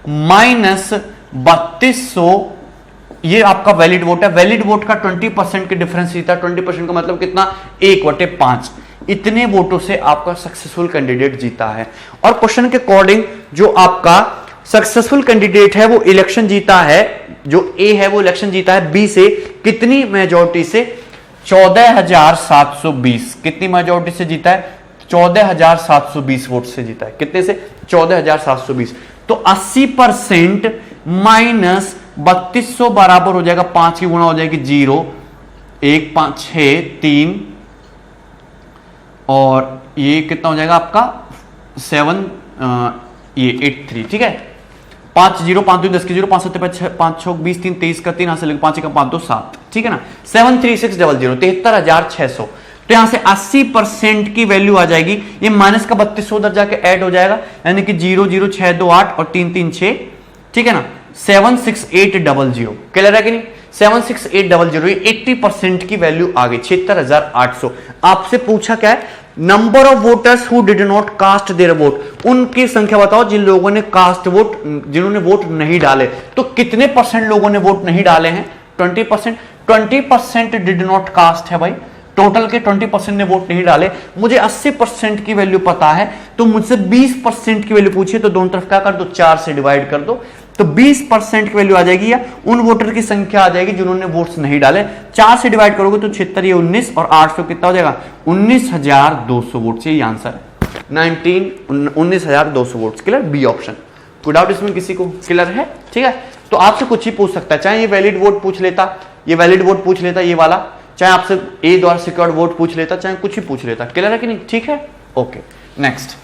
माइनस 3200, ये आपका वैलिड वोट है। वैलिड वोट का 20% के डिफरेंस जीता। 20% का मतलब कितना, 1/5। इतने वोटों से आपका सक्सेसफुल कैंडिडेट जीता है। और क्वेश्चन के अकॉर्डिंग जो आपका सक्सेसफुल कैंडिडेट है वो इलेक्शन जीता है, जो ए है वो इलेक्शन जीता है बी से कितनी मेजॉरिटी से, 14,720। कितनी मेजॉरिटी से जीता है, 14,720 वोट से जीता है। कितने से, 14,720। तो 80% माइनस 3200 बराबर हो जाएगा 5 की गुणा हो जाएगी 0, 1 5 6 3, और ये कितना हो जाएगा आपका 7 ये 83। ठीक है, 5 0 5 2 10 की 0 5 7 5 6 20 3 23 का 3 यहां से लेकर 5 का 5 2 7। ठीक है ना, 73600 73,600। तो यहां से 80% की वैल्यू आ जाएगी। ये माइनस का 3200 उधर जाके ऐड हो जाएगा यानी कि 0 0 6 2 8 और 3 3 6। ठीक है ना, 76800। क्लियर है कि नहीं, 76800। 80% की वैल्यू आ गई, 76,800। आपसे पूछा क्या है, number of voters who did not cast their vote, उनकी संख्या बताओ जिन लोगों ने कास्ट वोट, जिन्होंने वोट नहीं डाले। तो कितने परसेंट लोगों ने वोट नहीं डाले हैं, 20%। 20% डिड नॉट कास्ट है भाई, टोटल के 20% ने वोट नहीं डाले। मुझे 80% की वैल्यू पता है, तो मुझसे 20% की वैल्यू पूछिए तो दोनों तरफ क्या कर दो, 4 से डिवाइड कर दो। तो 20% की वैल्यू आ जाएगी, या उन वोटर की संख्या आ जाएगी जिन्होंने वोट्स नहीं डाले। 4 से डिवाइड करोगे तो 76 ये 19 और 800 कितना हो जाएगा, 19,200 वोट। यही answer 19,200 vote. Clear, B option. कोई डाउट इसमें किसी को, क्लियर है। ठीक है, तो आपसे कुछ ही पूछ सकता है, चाहे ये वैलिड वोट पूछ लेता, ये वैलिड वोट पूछ लेता ये वाला, चाहे आपसे ए द्वारा सिक्योर्ड वोट पूछ लेता, चाहे कुछ ही पूछ लेता। क्लियर है कि नहीं, ठीक है, ओके नेक्स्ट।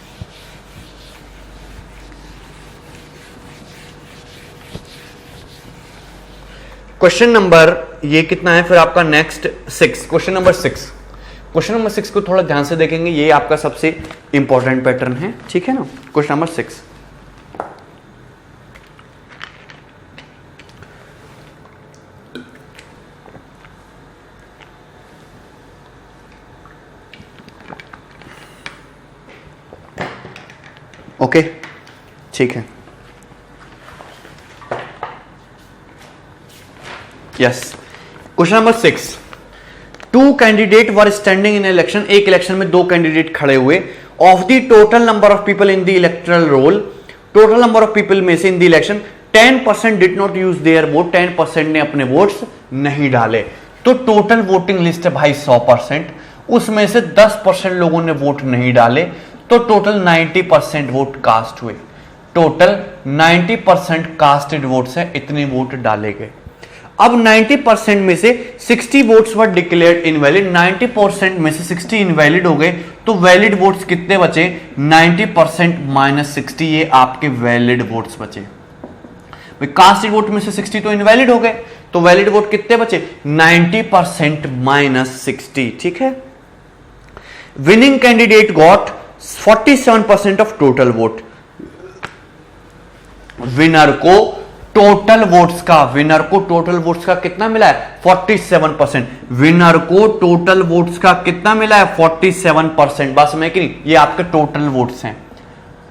क्वेश्चन नंबर ये कितना है फिर आपका, next 6। Question number 6। Question number 6 को थोड़ा ध्यान से देखेंगे, ये आपका सबसे इंपॉर्टेंट पैटर्न है। ठीक है ना, क्वेश्चन नंबर 6। ओके ठीक है, yes. Question number 6। 2 candidate were standing in election, एक इलेक्शन में 2 कैंडिडेट खड़े हुए। Of the total number of people in the electoral roll, total number of people में से in the election 10% did not use their vote, 10% ने अपने votes नहीं डाले। तो टोटल वोटिंग लिस्ट है भाई 100%, उसमें से 10% लोगों ने वोट नहीं डाले, तो टोटल 90% वोट कास्ट हुए। टोटल 90% कास्टेड वोट्स है, इतने वोट डाले गए। अब 90% में से 60 वोट्स वर डिक्लेयर्ड इनवैलिड, 90% में से 60 इनवैलिड हो गए, तो वैलिड वोट्स कितने बचे, 90% माइनस 60, ये आपके वैलिड वोट्स बचे। कास्टेड वोट में से 60 तो इनवैलिड हो गए, तो वैलिड वोट कितने बचे, 90% माइनस 60। ठीक है, winning candidate got 47% of total vote. Winner को टोटल वोट्स का, विनर को टोटल वोट्स का कितना मिला है, 47%। विनर को टोटल वोट्स का कितना मिला है, 47%। बात समझ कि नहीं, ये आपके टोटल वोट्स हैं,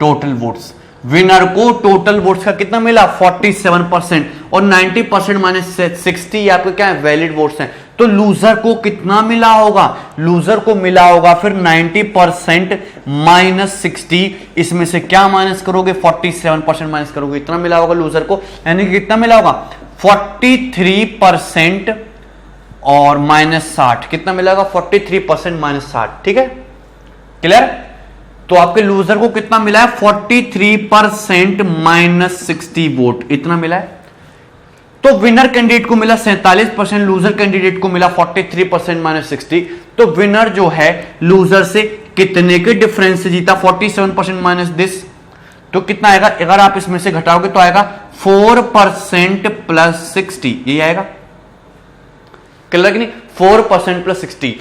टोटल वोट्स। विनर को टोटल वोट्स का कितना मिला, 47%, और 90% माइनस 60 ये आपके क्या है, वैलिड वोट्स हैं। तो लूजर को कितना मिला होगा, लूजर को मिला होगा फिर 90% माइनस 60, इसमें से क्या माइनस करोगे, 47% माइनस करोगे, इतना मिला होगा लूजर को। यानी कि कितना मिला होगा, 43% और माइनस 60, कितना मिला होगा, 43% माइनस 60। ठीक है, क्लियर। तो आपके लूजर को कितना मिला है, 43% माइनस 60 वोट, इतना मिला है। तो विनर कैंडिडेट को मिला 47%, लूजर कैंडिडेट को मिला 43% माइनस 60। तो विनर जो है लूजर से कितने के डिफरेंस से जीता, 47% माइनस दिस, तो कितना आएगा, अगर आप इसमें से घटाओगे तो आएगा 4% प्लस 60, यही आएगा, क्लियर कि नहीं, 4% प्लस 60,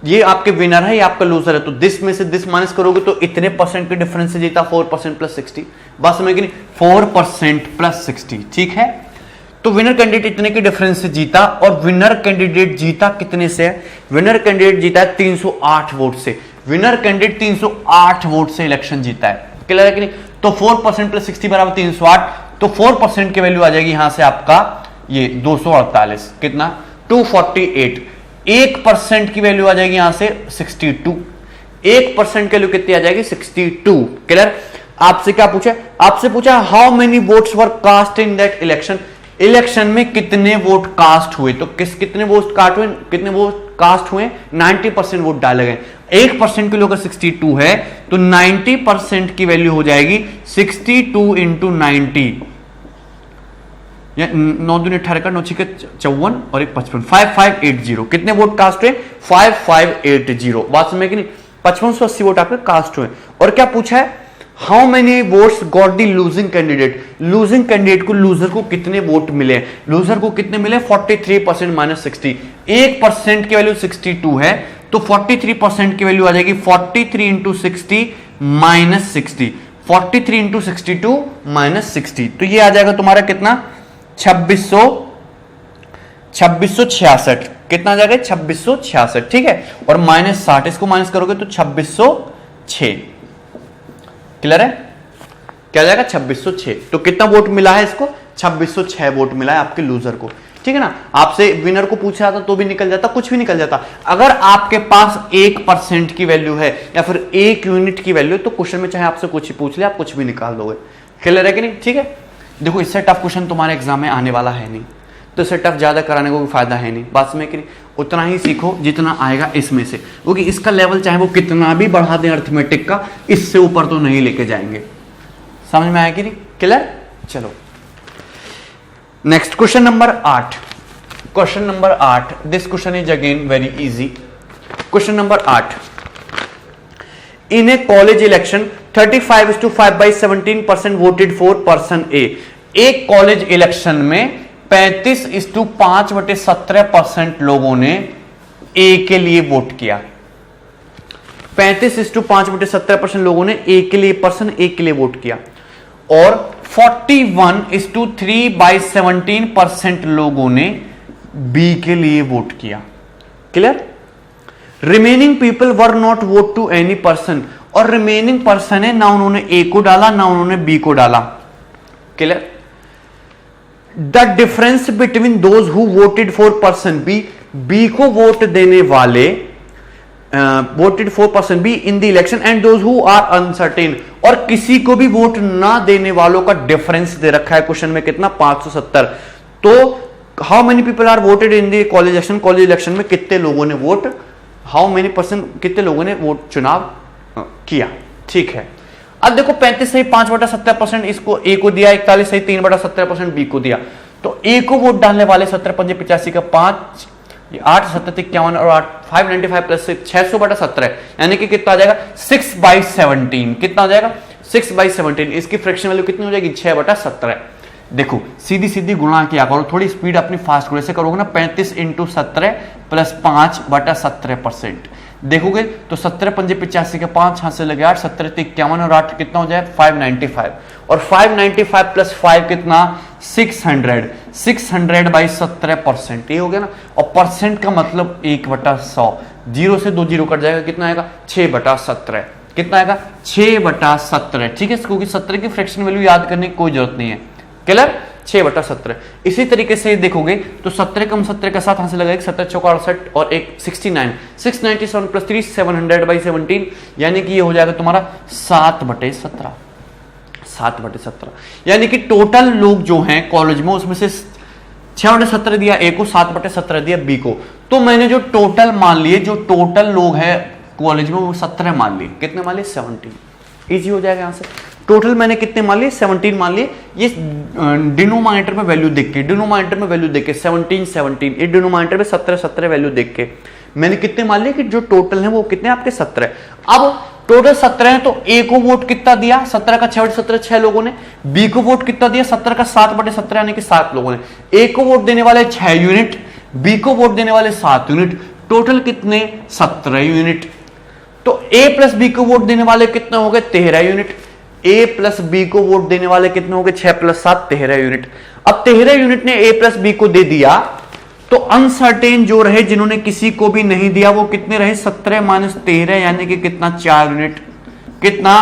ये आपके विनर है, ये आपका लूजर है। तो दिस में से दिस माइनस करोगे तो इतने परसेंट के डिफरेंस से जीता 4% प्लस 60, बात समझ गए नहीं, 4% प्लस 60, ठीक है। तो विनर कैंडिडेट इतने के डिफरेंस से जीता, और विनर कैंडिडेट जीता कितने से, विनर कैंडिडेट जीता है 308 वोट से, विनर कैंडिडेट 308 वोट से इलेक्शन जीता है, क्लियर है कि नहीं। तो 4% प्लस 60 बराबर 308, तो 4% की वैल्यू आ जाएगी यहां से आपका ये 248, कितना 248, 1% की वैल्यू आ जाएगी यहां से 62, 1% की वैल्यू कितनी आ जाएगी 62, क्लियर। आपसे क्या पूछा, आपसे पूछा how many votes were cast in that election, election में कितने वोट कास्ट हुए, तो कितने वोट कास्ट हुए, कितने वोट कास्ट हुए, 90% वोट डाले गए, 1% के लिए अगर 62 है तो 90% की वैल्यू हो जाएगी 62 इंटू 90, 9 दूनी 18 का 9 6 54 और 1 55, 5580, कितने वोट कास्ट हुए 5580, बात समझ कि नहीं, 5580 वोट आपके कास्ट हुए। और क्या पूछा है, how many votes got the losing candidate, losing candidate को, लूजर को कितने वोट मिले, लूजर को कितने मिले 43% माइनस 60, 1% की वैल्यू 62 है तो 43% की वैल्यू आ जाएगी 43 इंटू 60 माइनस 60, 43 इंटू 62 माइनस 60, तो ये आ जाएगा तुम्हारा कितना 2666, कितना आ जाएगा 2666, ठीक है। और माइनस 60, इसको माइनस करोगे तो 2606, क्लियर है, क्या जाएगा 2606, तो कितना वोट मिला है इसको 2606 वोट मिला है आपके लूजर को, ठीक है ना। आपसे विनर को पूछा था तो भी निकल जाता, कुछ भी निकल जाता। अगर आपके पास 1% की वैल्यू है या फिर 1 यूनिट की वैल्यू, तो क्वेश्चन में चाहे आपसे कुछ ही पूछ ले, आप कुछ भी निकाल दोगे, क्लियर है कि नहीं, ठीक है। देखो इससे टफ क्वेश्चन तुम्हारे एग्जाम में आने वाला है नहीं, तो इससे टफ ज्यादा कराने को भी फायदा है नहीं, बात समझ कि नहीं, उतना ही सीखो जितना आएगा इसमें से, क्योंकि इसका लेवल चाहे वो कितना भी बढ़ा दें अर्थमेटिक का, इससे ऊपर तो नहीं लेके जाएंगे, समझ में आया कि नहीं, क्लियर। चलो next question number 8, question number 8, this question is again very easy. Question number 8, in a college election 35:5/17% voted for person A, एक कॉलेज इलेक्शन में 35:5/17% लोगों ने ए के लिए वोट किया, 35:5/17% लोगों ने ए के लिए, पर्सन ए के लिए वोट किया, और 41:3/17% लोगों ने बी के लिए वोट किया, clear. Remaining people were not vote to any person, और रिमेनिंग पर्सन है ना उन्होंने ए को डाला ना उन्होंने बी को डाला, clear. The difference between those who voted for person B, B को वोट देने वाले voted for person B in the election and those who are uncertain, और किसी को भी वोट ना देने वालों का डिफरेंस दे रखा है क्वेश्चन में कितना 570। तो how many people are voted in the college election, college election में कितने लोगों ने वोट, हाउ मेनी पर्सन, कितने लोगों ने वोट चुनाव किया, ठीक है। अब देखो 35 सही 5/70% इसको ए को दिया, 41 सही 3/70% बी को दिया, तो ए को वोट डालने वाले 17/85 का 5, 8 7 51 और 8 595 प्लस 600/17, यानी कि कितना आ जाएगा 6/17, कितना हो जाएगा 6/17, इसकी फ्रैक्शन वैल्यू कितनी हो जाएगी 6/17। देखो सीधी सीधी गुणा किया करो, थोड़ी स्पीड अपनी फास्ट करो, ऐसे करोगे ना 35 इंटू 17 प्लस 5/17%, देखोगे तो 17×5 के 5 हाथ से लगे 8, 17×51 और 8 कितना हो जाए 595, और 595 प्लस 5 कितना 600, 600/17%, ये हो गया ना। और परसेंट का मतलब 1/100, 0 से 2 0 कट जाएगा, कितना आएगा 6/17, कितना आएगा 6/17, ठीक है। क्योंकि 17 की फ्रैक्शन वैल्यू याद करने की कोई जरूरत नहीं है, क्लियर, 6/17। इसी तरीके से देखोगे तो 17 कम 17 का 7 हाथ से लगाएगा 17 चौका 68 और 1 69, 697 प्लस 3 700/17, यानी कि ये हो जाएगा तुम्हारा 7/17, 7/17। यानी कि टोटल लोग जो हैं कॉलेज में उसमें से 6/17 दिया ए को, 7/17 दिया बी को, तो मैंने जो टोटल मान लिए, जो टोटल लोग हैं कॉलेज में वो 17 मान लिए, कितने मान लिए 17, इजी हो जाएगा यहां से। टोटल मैंने कितने मान लिए 17 मान लिए, ये डिनोमिनेटर में वैल्यू देख के, डिनोमिनेटर में वैल्यू देख के 17 17, ये डिनोमिनेटर में 17 17 वैल्यू देख के मैंने कितने मान लिए कि जो टोटल है वो कितने आपके 17। अब टोटल 17 है, तो ए को वोट कितना दिया, 17 का 6/17 6 लोगों ने। बी को वोट कितना दिया, 17 का 7/17 यानी कि 7 लोगों ने। ए को वोट देने वाले 6 यूनिट, बी को वोट देने वाले 7 यूनिट, टोटल कितने 17 यूनिट। तो ए प्लस बी को वोट देने वाले कितने हो गए 13 यूनिट। ए प्लस बी को वोट देने वाले कितने हो गए 6 + 7 13 यूनिट। अब 13 यूनिट ने ए प्लस बी को दे दिया, तो अनसर्टेन जो रहे जिन्होंने किसी को भी नहीं दिया वो कितने रहे 17 - 13 यानी कि कितना 4 यूनिट। कितना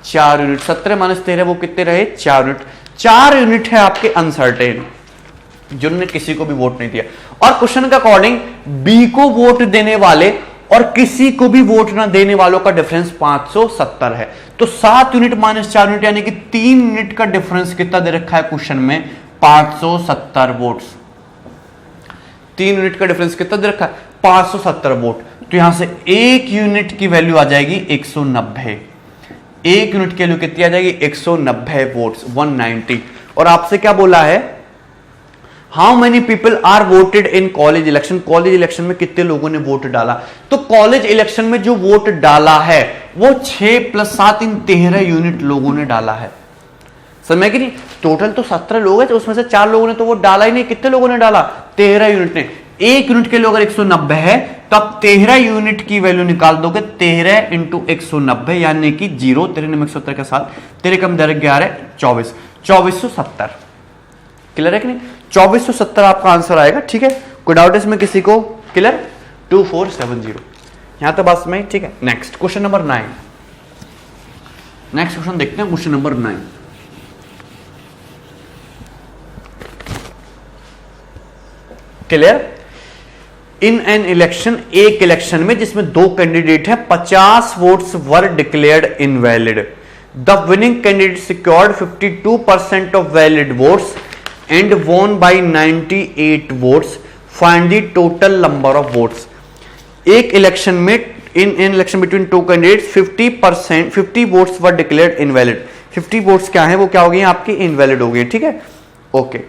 4 यूनिट। 17 - 13 वो कितने रहे 4 यूनिट। 4 यूनिट है आपके अनसर्टेन जिन्होंने किसी को भी वोट नहीं दिया। और क्वेश्चन के अकॉर्डिंग बी को वोट देने वाले और किसी को भी वोट ना देने वालों का डिफरेंस 570 है। तो 7 यूनिट - 4 यूनिट यानी कि 3 यूनिट का डिफरेंस कितना दे रखा है क्वेश्चन में 570 वोट्स। 3 यूनिट का डिफरेंस कितना दे रखा है 570 वोट। तो यहां से 1 यूनिट की वैल्यू आ जाएगी 190। 1 यूनिट की वैल्यू कितनी आ जाएगी 190 वोट्स 190। और आपसे क्या बोला है how many people are voted in college election. College election में कितने लोगों ने वोट डाला। तो कॉलेज इलेक्शन में जो वोट डाला है वो 6 + 7 इन 13 यूनिट लोगों ने डाला है। समझ कि नहीं। टोटल तो 17 लोग हैं, तो उसमें से 4 लोगों ने तो वो डाला ही नहीं। कितने लोगों ने डाला 13 यूनिट ने। 1 यूनिट के लिए अगर 190 है तो आप 13 यूनिट की वैल्यू निकाल दोगे 13 × 190 यानी कि 0 13 × 170 के साथ 13 कम 11 24 2470। क्लियर है कि नहीं। 2470 आपका आंसर आएगा। ठीक है, कोई डाउट इसमें किसी को। क्लियर 2470 यहां तो बस में। ठीक है, next question number 9। Next question देखते हैं question number 9। Clear. In an election एक इलेक्शन में जिसमें 2 कैंडिडेट हैं 50 votes were declared invalid. The winning candidate secured 52% of valid votes and won by 98 votes. Find the total number of votes. एक election में इन election between 2 candidates 50 votes वर declared invalid. 50 votes क्या है वो क्या हो गई आपकी इनवैलिड हो गई। ठीक है, ओके।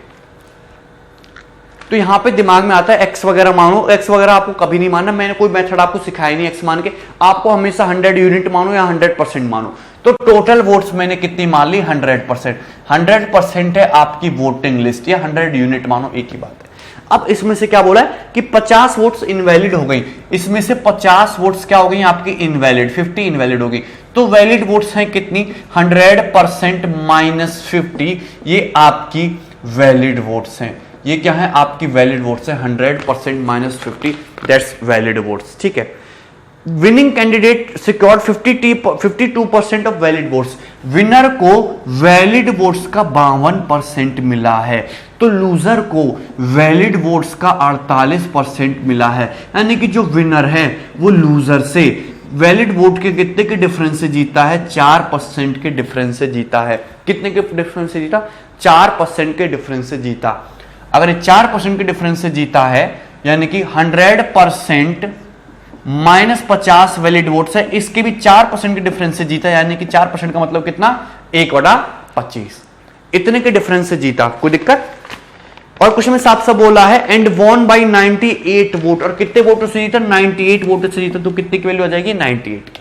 तो यहां पे दिमाग में आता है एक्स वगैरह मानो। एक्स वगैरह आपको कभी नहीं मानना, मैंने कोई मेथड आपको सिखाया नहीं एक्स मान के। आपको हमेशा 100 यूनिट मानो या 100% मानो। तो टोटल वोट्स मैंने कितनी मान ली 100%। 100% है आपकी वोटिंग लिस्ट या 100 यूनिट मानो, एक ही बात है। अब इसमें से क्या बोला है कि 50 वोट्स इनवैलिड हो गई। इसमें से 50 वोट्स क्या हो गई आपकी इनवैलिड, 50 इनवैलिड हो गई। तो वैलिड वोट्स हैं कितनी 100% - 50 ये आपकी वैलिड वोट्स हैं। ये क्या है आपकी वैलिड वोट्स है 100% - 50 दैट्स वैलिड वोट्स। ठीक है। Winning candidate secured 52% of valid votes. Winner को वैलिड वोट्स का 52% मिला है, तो लूजर को वैलिड वोट्स का 48% मिला है। यानी कि जो विनर है वो लूजर से वैलिड वोट के कितने के डिफरेंस से जीता है 4% के डिफरेंस से जीता है। कितने के डिफरेंस से जीता 4% के डिफरेंस से जीता। अगर ये 4% के डिफरेंस से जीता है यानी कि 100% -50 वैलिड वोट्स है, इसके भी 4% के डिफरेंस से जीता यानी कि 4% का मतलब कितना 1/25 इतने के डिफरेंस से जीता। कोई दिक्कत। और क्वेश्चन में साफ साफ बोला है एंड वॉन बाय 98 वोट। और कितने वोटों से जीता 98 वोटों से जीता। तो कितने की वैल्यू आ जाएगी 98 की।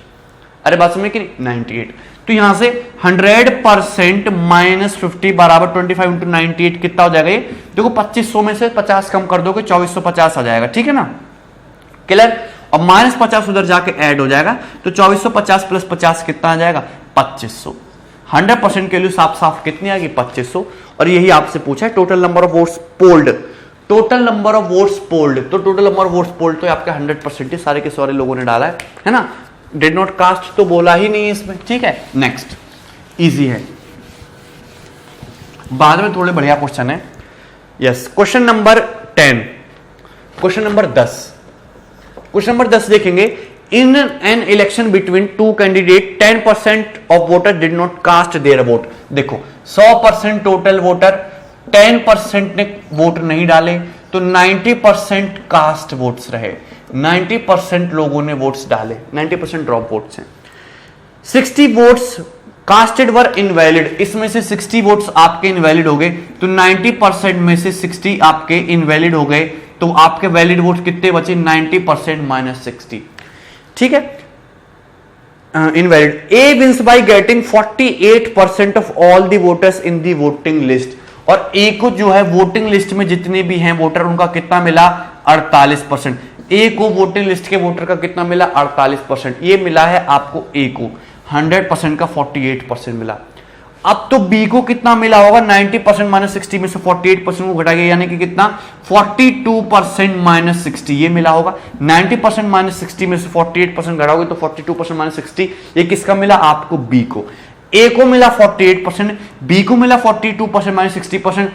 अरे बात समझ कि 98। तो यहां से 100% -50 बराबर 25 × 98 कितना हो जाएगा ये देखो 2500 में से 50 कम कर दोगे 2450 आ जाएगा। ठीक है ना, क्लियर। और -50 उधर जाके ऐड हो जाएगा तो 2450 + 50 कितना आ जाएगा 2500। 100% के लिए साफ साफ कितनी आएगी 2500। और यही आपसे पूछा है total number of votes polled. Total number of votes polled, तो total number of votes polled तो आपका 100% सारे के सारे लोगों ने डाला है ना। डिड नॉट कास्ट तो बोला ही नहीं इसमें। ठीक है, नेक्स्ट इजी है, बाद में थोड़े बढ़िया क्वेश्चन है। Yes, question number 10। Question number 10। Question number 10 देखेंगे। In an election between 2 candidate 10% of voter did not cast their vote. देखो 100% टोटल वोटर 10% ने वोट नहीं डाले तो 90% कास्ट वोट्स रहे। 90% लोगों ने वोट्स डाले, 90% ड्रॉप वोट्स हैं। 60 वोट्स कास्टेड वर इनवैलिड, इसमें से 60 वोट्स आपके इनवैलिड हो गए तो 90% में से 60 आपके इनवैलिड हो गए तो आपके वैलिड वोट्स कितने बचे 90% - 60। ठीक है, invalid. A wins by getting 48% of all the voters in the voting list, और ए को जो है वोटिंग लिस्ट में जितने भी हैं वोटर उनका कितना मिला 48%। ए को वोटिंग लिस्ट के वोटर का कितना मिला 48%, ये मिला है आपको ए को 100% का 48% मिला। अब तो बी को कितना मिला होगा 90% माइनस 60 में से 48% को घटा गया, यानी कि कितना 42% माइनस 60 ये मिला होगा। 90% माइनस 60 में से 48% घटाओगे तो 42% माइनस 60, ये किसका मिला आपको बी को। ए को मिला 48%, बी को मिला 42% माइनस 60%,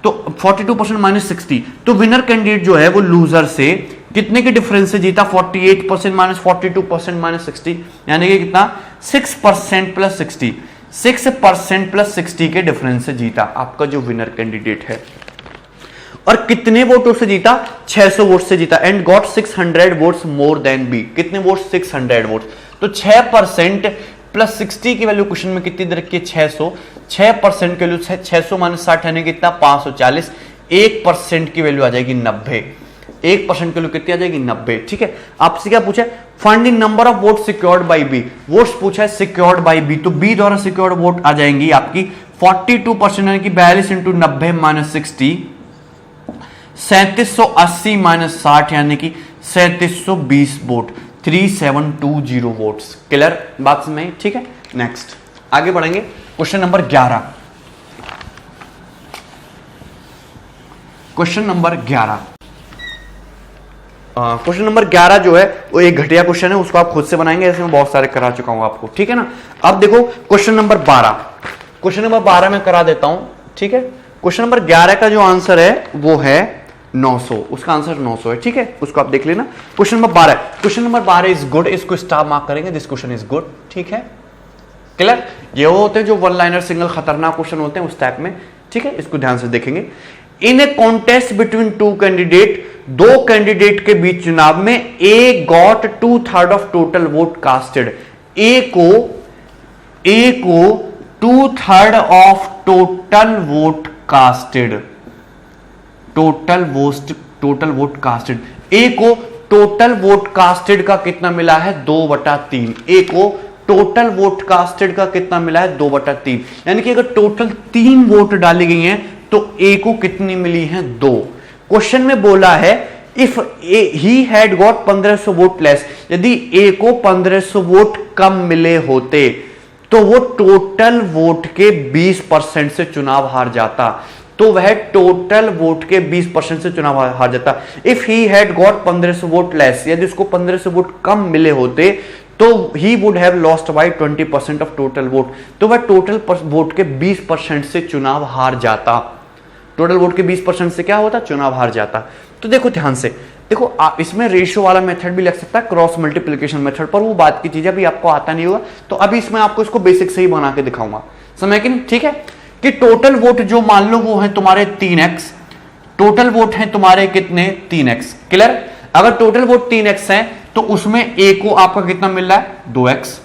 तो 42% माइनस 60, तो विनर कैंडिडेट जो है वो लूजर से कितने के डिफरेंस से जीता 48% माइनस 42% माइनस 60, यानी कि कितना 6% प्लस 60, 6% प्लस 60 के डिफरेंस से जीता आपका जो विनर कैंडिडेट है। और कितने वोटों से जीता 600 वोट से जीता, and got 600 votes more than B. कितने वोट 600 वोट, तो 6% प्लस 60 की वैल्यू क्वेश्चन में कितनी दे रखी है 600, 6% की वैल्यू 600 माइनस 60 यानी कितना 540, 1% की वैल्यू आ जाएगी 90, 1% की वैल्यू कितनी आ जाएगी 90। ठीक है, आपसे क्या पूछा है find the number of vote secured by B, votes पूछा है सिक्योर्ड बाय बी, तो बी द्वारा सिक्योर्ड वोट आ जाएंगी आपकी 42% यानी कि 42 इंटू 90 माइनस 60, 3780 माइनस 60 यानी कि 3720 वोट, 3720 वोट्स। क्लियर बात में? ठीक है, नेक्स्ट आगे बढ़ेंगे question number 11। Question number 11, question number 11 जो है वो एक घटिया क्वेश्चन है, उसको आप खुद से बनाएंगे, ऐसे मैं बहुत सारे करा चुका हूं आपको। ठीक है ना, अब देखो क्वेश्चन नंबर 12, क्वेश्चन नंबर 12 में करा देता हूं। ठीक है, क्वेश्चन नंबर 11 का जो आंसर है वो है 900, उसका आंसर 900 है। ठीक है, उसको आप देख लेना। Question number 12, question number 12 is good, इसको स्टार मार्क करेंगे, दिस क्वेश्चन इज गुड। ठीक है, क्लियर। ये वो होते हैं जो वन लाइनर सिंगल खतरनाक क्वेश्चन होते हैं उस टाइप में। ठीक है, इसको ध्यान से देखेंगे। In a contest between two candidate, दो कैंडिडेट के बीच चुनाव में A got 2/3 of total vote casted, A को 2/3 of total vote casted, total vote casted, A को टोटल वोट कास्टेड का कितना मिला है 2/3, ए को टोटल वोट कास्टेड का कितना मिला है 2/3, यानी कि अगर टोटल 3 वोट डाली गई हैं तो ए को कितनी मिली है 2। क्वेश्चन में बोला है if he had got 1500 vote less, यदि ए को 1500 वोट कम मिले होते तो वो टोटल वोट के 20% से चुनाव हार जाता, तो वह टोटल वोट के 20% से चुनाव हार जाता। If he had got 1500 vote less, यदि उसको 1500 वोट कम मिले होते तो he would have lost by 20% of total vote, तो वह टोटल वोट के 20% से चुनाव हार जाता। टोटल वोट के 20% से क्या होता चुनाव हार जाता। तो देखो ध्यान से देखो, आप इसमें रेशियो वाला मेथड भी लग सकता है, क्रॉस मल्टीप्लिकेशन मेथड, पर वो बात की चीज अभी आपको आता नहीं होगा, तो अभी इसमें आपको इसको बेसिक से ही बना के दिखाऊंगा, समझ कि नहीं? ठीक है, कि टोटल वोट जो मान लो वो है तुम्हारे 3x, टोटल वोट है तुम्हारे कितने 3x। क्लियर, अगर टोटल वोट 3x है तो उसमें ए को आपका कितना मिल रहा है 2x,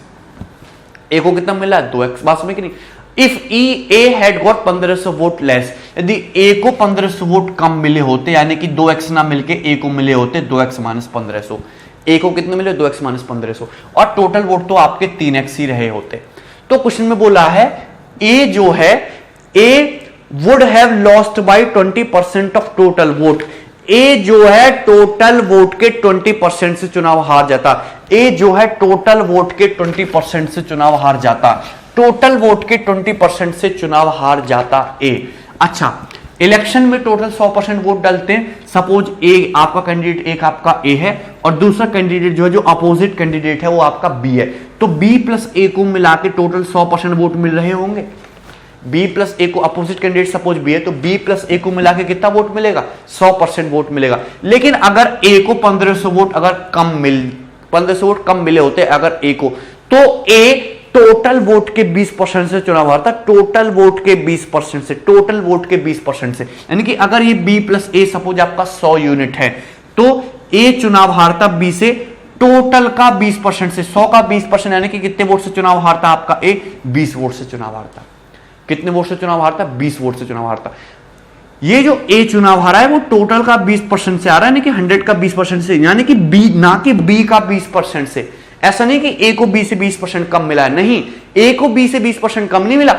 ए को कितना मिल रहा है 2x, बात समझ कि नहीं? If A had got 1500 vote less, यदि ए को 1500 वोट कम मिले होते, यानी कि 2x ना मिलके ए को मिले होते 2x माइनस 1500, ए को कितने मिले 2x माइनस 1500, और टोटल वोट तो आपके 3x ही रहे होते। तो क्वेश्चन में बोला है ए जो है A would have lost by 20% of total vote, A जो है टोटल वोट के 20% से चुनाव हार जाता, ए जो है टोटल वोट के 20% से चुनाव हार जाता, टोटल वोट के 20% से चुनाव हार जाता ए। अच्छा, इलेक्शन में टोटल 100% वोट डालते हैं, सपोज ए आपका कैंडिडेट एक आपका ए है और दूसरा कैंडिडेट जो है जो अपोजिट कैंडिडेट है वो आपका बी है, तो बी प्लस ए को मिला के टोटल 100% वोट मिल रहे होंगे। बी प्लस ए को, अपोजिट कैंडिडेट सपोज बी है तो बी प्लस ए को मिला के कितना वोट मिलेगा 100% वोट मिलेगा। लेकिन अगर ए को 1500 वोट अगर 1500 वोट कम मिले होते अगर ए को, तो ए टोटल वोट के 20% से चुनाव हारता, टोटल वोट के 20% से, टोटल वोट के 20% से, यानी कि अगर ये बी प्लस ए सपोज आपका 100 यूनिट है तो ए चुनाव हारता बी से टोटल का 20% से, 100 का 20% यानी कि कितने वोट से चुनाव हारता आपका ए 20 वोट से चुनाव हारता। कितने वोट से चुनाव हारता 20 वोट से चुनाव हारता। ये जो ए चुनाव हारा है वो टोटल का 20% से आ रहा है, यानी कि 100 का 20% से, यानी कि बी ना कि बी का 20% से, ऐसा नहीं कि ए को बी से 20% कम मिला है, नहीं, ए को बी से 20% कम नहीं मिला,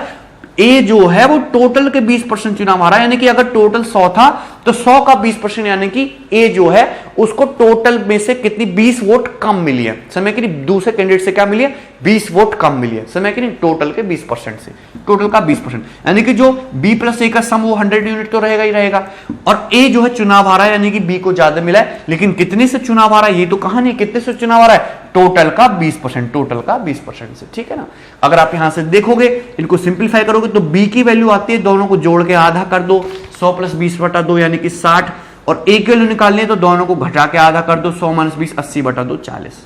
ए जो है वो टोटल के 20% चुनाव हारा, यानी कि अगर टोटल 100 था तो 100 का 20%, यानी कि ए जो है उसको टोटल में से कितनी 20 वोट कम मिली है, समय कि दूसरे कैंडिडेट से क्या मिली है 20 वोट कम मिली है, समय कि नहीं टोटल के 20% से, टोटल का 20%, यानी कि जो बी प्लस ए का सम वो 100 यूनिट तो रहेगा ही रहेगा, और ए जो है चुनाव हारा है, यानी कि बी को ज्यादा मिला है, लेकिन कितने से चुनाव हारा है ये तो कहानी है, कितने से चुनाव हारा है, टोटल का 20%, टोटल का 20% से, ठीक है ना। अगर आप यहां से देखोगे, इनको सिंप्लीफाई करोगे तो बी की वैल्यू आती है, दोनों को जोड़ के आधा कर दो, 100 प्लस 20/2 यानी कि 60, और ए की वैल्यू निकालनी है तो दोनों को घटा के आधा कर दो, 100 - 20 80/2 40।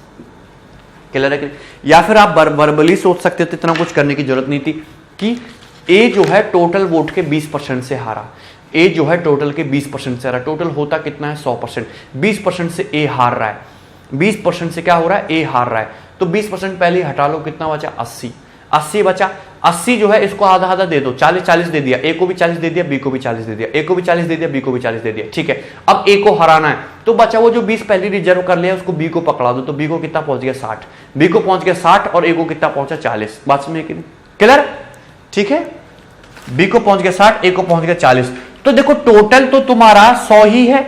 क्लियर है? या फिर आप वर्बली सोच सकते थे, इतना कुछ करने की जरूरत नहीं थी कि ए जो है टोटल वोट के 20% से हारा, ए जो है टोटल के 20% से हारा, टोटल होता कितना है 100%, 20% से ए हार रहा है, 20% से क्या हो रहा है ए हार रहा है, तो 20% पहले ही हटा लो, कितना बचा 80 बचा, 80 जो है इसको आधा आधा दे दो, 40 दे दिया, ए को भी 40 दे दिया, बी को भी 40 दे दिया, ए को भी 40 दे दिया, बी को भी 40 दे दिया, ठीक है। अब ए को हराना है तो बचा वो जो 20 पहले रिजर्व कर लिया उसको बी को पकड़ा दो, तो बी को कितना पहुंच गया 60, बी को पहुंच गया 60 और ए को कितना पहुंचा 40, बात समझ में क्लियर, ठीक है। बी को पहुंच गया 60, ए को पहुंच गया 40, तो देखो टोटल तो तुम्हारा 100 ही है,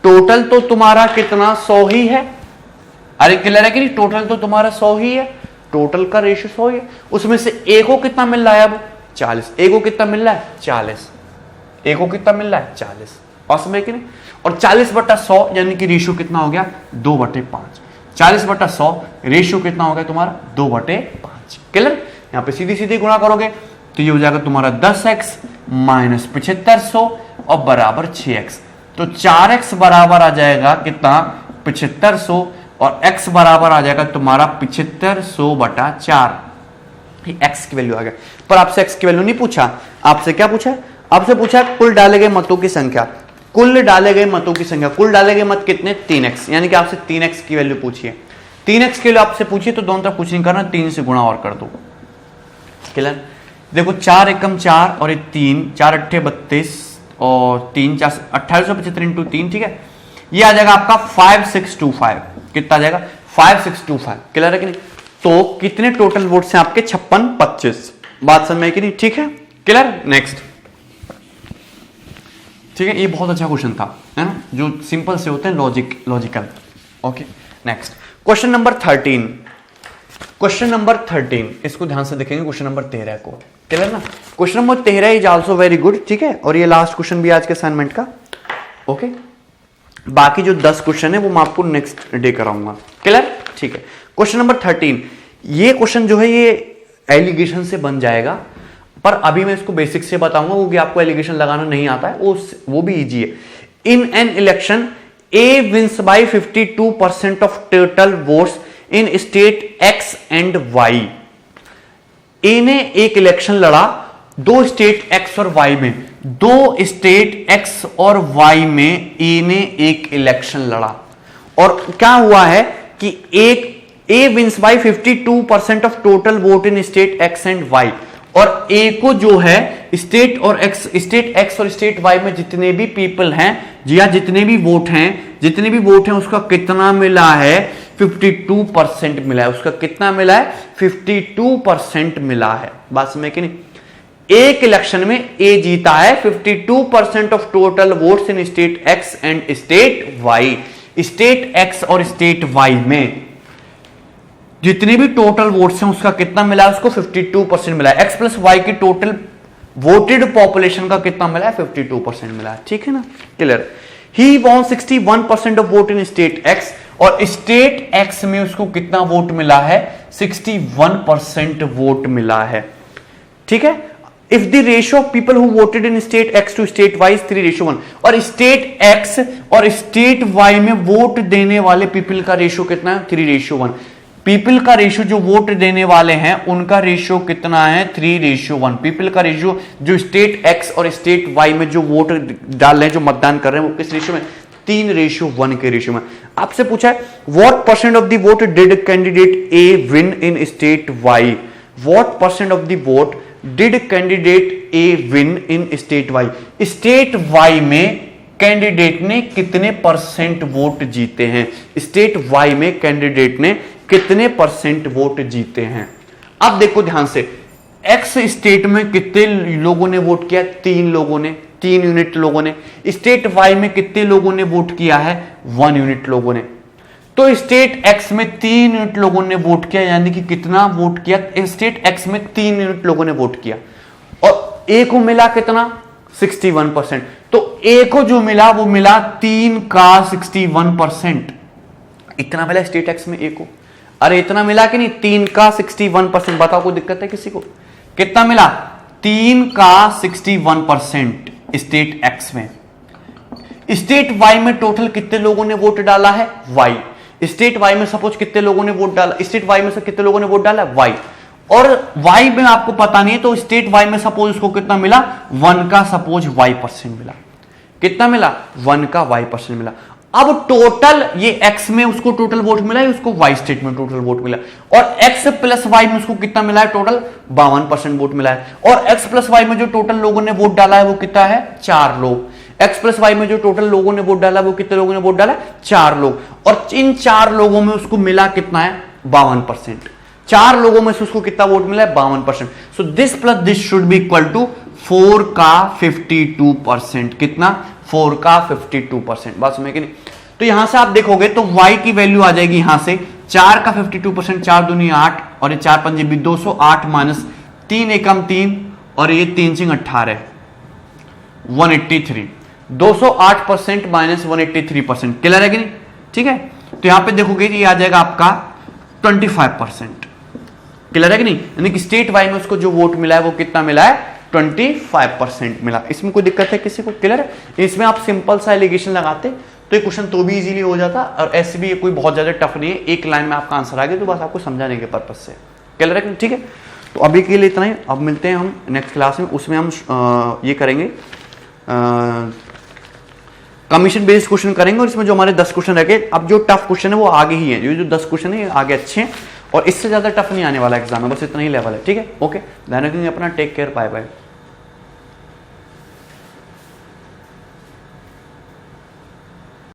टोटल तो तुम्हारा कितना 100 ही है, अरे क्लियर है कि नहीं, टोटल तो तुम्हारा 100 ही है, टोटल का रेशियो 100 ही है, उसमें से ए को कितना मिल रहा है अब 40, ए को कितना मिल रहा है 40, ए को कितना मिल रहा है 40, और समझ कि नहीं, और 40/100 यानी कि रेशियो कितना हो गया 2/5, 40/100 रेशियो कितना हो गया तुम्हारा 2/5, क्लियर। यहां पे सीधी सीधी गुणा करोगे तो ये हो जाएगा तुम्हारा 10x - 7500 और बराबर 6x, तो 4x बराबर आ जाएगा कितना 7500 और x बराबर आ जाएगा तुम्हारा 7500/4, x की वैल्यू आ गया, पर आपसे x की वैल्यू नहीं पूछा, आपसे क्या पूछा, आपसे पूछा कुल डाले गए मतों की संख्या, कुल डाले गए मतों की संख्या, कुल डाले गए मत कितने 3x, यानी कि आपसे 3x की वैल्यू पूछी है, 3x के लिए आपसे पूछिए तो दोनों तरफ कुछ नहीं करना, 3 से गुणा और कर दो, क्लियर। देखो 4 एकम 4 और 3, 4 अट्ठे 32 और 3 4 2875 × 3, ठीक है, ये आ जाएगा आपका 5625, कितना आ जाएगा 5625, क्लियर है कि नहीं। तो कितने टोटल वोट्स हैं आपके 56 25, बात समझ में कि नहीं, ठीक है क्लियर। नेक्स्ट, ठीक है, ये बहुत अच्छा क्वेश्चन था, है ना, जो सिंपल से होते हैं logical, okay. Next question number 13, question number 13, इसको ध्यान से देखेंगे, क्वेश्चन नंबर 13 को, क्लियर ना। Question number 13 is also very good, ठीक है, और ये लास्ट क्वेश्चन भी आज के असाइनमेंट का, ओके। बाकी जो 10 क्वेश्चन है वो मैं आपको नेक्स्ट डे कराऊंगा, क्लियर, ठीक है। क्वेश्चन नंबर 13, ये क्वेश्चन जो है ये एलिगेशन से बन जाएगा, पर अभी मैं इसको बेसिक से बताऊंगा क्योंकि आपको एलिगेशन लगाना नहीं आता है, वो भी इजी है। In an election A wins by 52% of total votes in state X and Y, A ने एक इलेक्शन लड़ा दो स्टेट एक्स और वाई में, दो स्टेट एक्स और वाई में ए ने एक इलेक्शन लड़ा, और क्या हुआ है कि एक A wins by 52% of total vote in state X and Y, और ए को जो है स्टेट एक्स और स्टेट वाई में जितने भी पीपल हैं या जितने भी वोट हैं उसका कितना मिला है 52% मिला है, उसका कितना मिला है 52% मिला है, बात समझ कि नहीं। एक इलेक्शन में ए जीता है 52% of total votes in state X and state Y, state X और स्टेट वाई में जितने भी टोटल वोट्स हैं उसका कितना मिला है, उसको 52% मिला है, एक्स प्लस वाई की टोटल वोटेड पॉपुलेशन का कितना मिला है 52% मिला है, ठीक है ना, clear. He won 61% of vote in state X, और स्टेट एक्स में उसको कितना वोट मिला है 61% वोट मिला है, ठीक है। If the ratio of people who voted in state X to state Y 3:1, और स्टेट एक्स और स्टेट वाई में वोट देने वाले पीपल का रेशियो कितना है 3:1, पीपल का रेशियो जो वोट देने वाले हैं उनका रेशियो कितना है 3:1, पीपल का रेशियो जो स्टेट एक्स और स्टेट वाई में जो वोट डाल रहे हैं जो मतदान कर रहे हैं वो किस रेशियो में 3:1 के रेशियो में। आपसे पूछा है what percent of the vote did candidate A win in state Y, what percent of the vote did candidate A win in state Y, state Y में कैंडिडेट ने कितने परसेंट वोट जीते हैं, स्टेट वाई में candidate ने कितने percent vote जीते हैं। अब देखो ध्यान से, एक्स स्टेट में कितने लोगों ने वोट किया, 3 लोगों ने, 3 यूनिट लोगों ने। स्टेट वाई में कितने लोगों ने वोट किया है, 1 यूनिट लोगों ने। तो स्टेट एक्स में 3 यूनिट लोगों ने वोट किया, यानी कि कितना वोट किया, स्टेट एक्स में 3 यूनिट लोगों ने वोट किया और ए को मिला कितना, 61%। तो ए को जो मिला वो मिला 3 का 61%। इतना मिला स्टेट एक्स में ए को। अरे इतना मिला कि नहीं, 3 का 61%। बताओ कोई दिक्कत है किसी को, कितना मिला, 3 का 61% स्टेट एक्स में। स्टेट वाई में टोटल कितने लोगों ने वोट डाला है, वाई। स्टेट वाई में सपोज कितने लोगों ने वोट डाला, स्टेट वाई में से कितने लोगों ने वोट डाला, वाई। और वाई में आपको पता नहीं है, तो स्टेट वाई में सपोज उसको कितना मिला, 1 का सपोज y% मिला। कितना मिला, 1 का y% मिला। अब टोटल ये x में उसको टोटल वोट मिला है, उसको y स्टेट में टोटल वोट मिला, और x प्लस y में उसको कितना मिला है, टोटल 52% वोट मिला है। और x प्लस y में जो टोटल लोगों ने वोट डाला है वो कितना है, 4 लोग। x प्लस वाई में जो टोटल लोगों ने वोट डाला वो कितने लोगों ने वोट डाला, 4 लोग। और इन 4 लोगों में उसको मिला कितना है, 52%। 4 लोगों में से उसको कितना वोट मिला है, 52%। So this plus this should be equal to 4 का 52%। कितना, 4 का 52%। बात समझ के नहीं। तो यहां से आप देखोगे तो y की वैल्यू आ जाएगी यहां से 4 का 52%, 4 दूनी 8 और ये 4 पंजे भी 208 माइनस 3 एकम 3 और ये 3 सिंह 18, 183। 208% माइनस 183%। क्लियर है कि नहीं, ठीक है। तो यहां पे देखोगे ये आ जाएगा आपका 25%। क्लियर है कि नहीं, यानी कि स्टेट वाई में उसको जो वोट मिला है वो कितना मिला है, 25% मिला। इसमें कोई दिक्कत है किसी को, क्लियर है। इसमें आप सिंपल सा एलिगेशन लगाते तो ये क्वेश्चन तो भी इजीली हो जाता, और ऐसे भी ये कोई बहुत ज्यादा टफ नहीं है, एक लाइन में आपका आंसर आ गया, तो बस आपको समझाने के पर्पज से। क्लियर है कि नहीं, ठीक है। तो अभी के लिए इतना ही, अब मिलते हैं हम नेक्स्ट क्लास में, उसमें हम ये करेंगे कमीशन बेस्ड क्वेश्चन करेंगे, और इसमें जो हमारे 10 क्वेश्चन रखे, अब जो टफ क्वेश्चन है वो आगे ही है, ये जो 10 क्वेश्चन है ये आगे अच्छे हैं, और इससे ज्यादा टफ नहीं आने वाला एग्जाम में, बस इतना ही लेवल है, ठीक है। ओके, ध्यान रखेंगे अपना, टेक केयर, बाय बाय।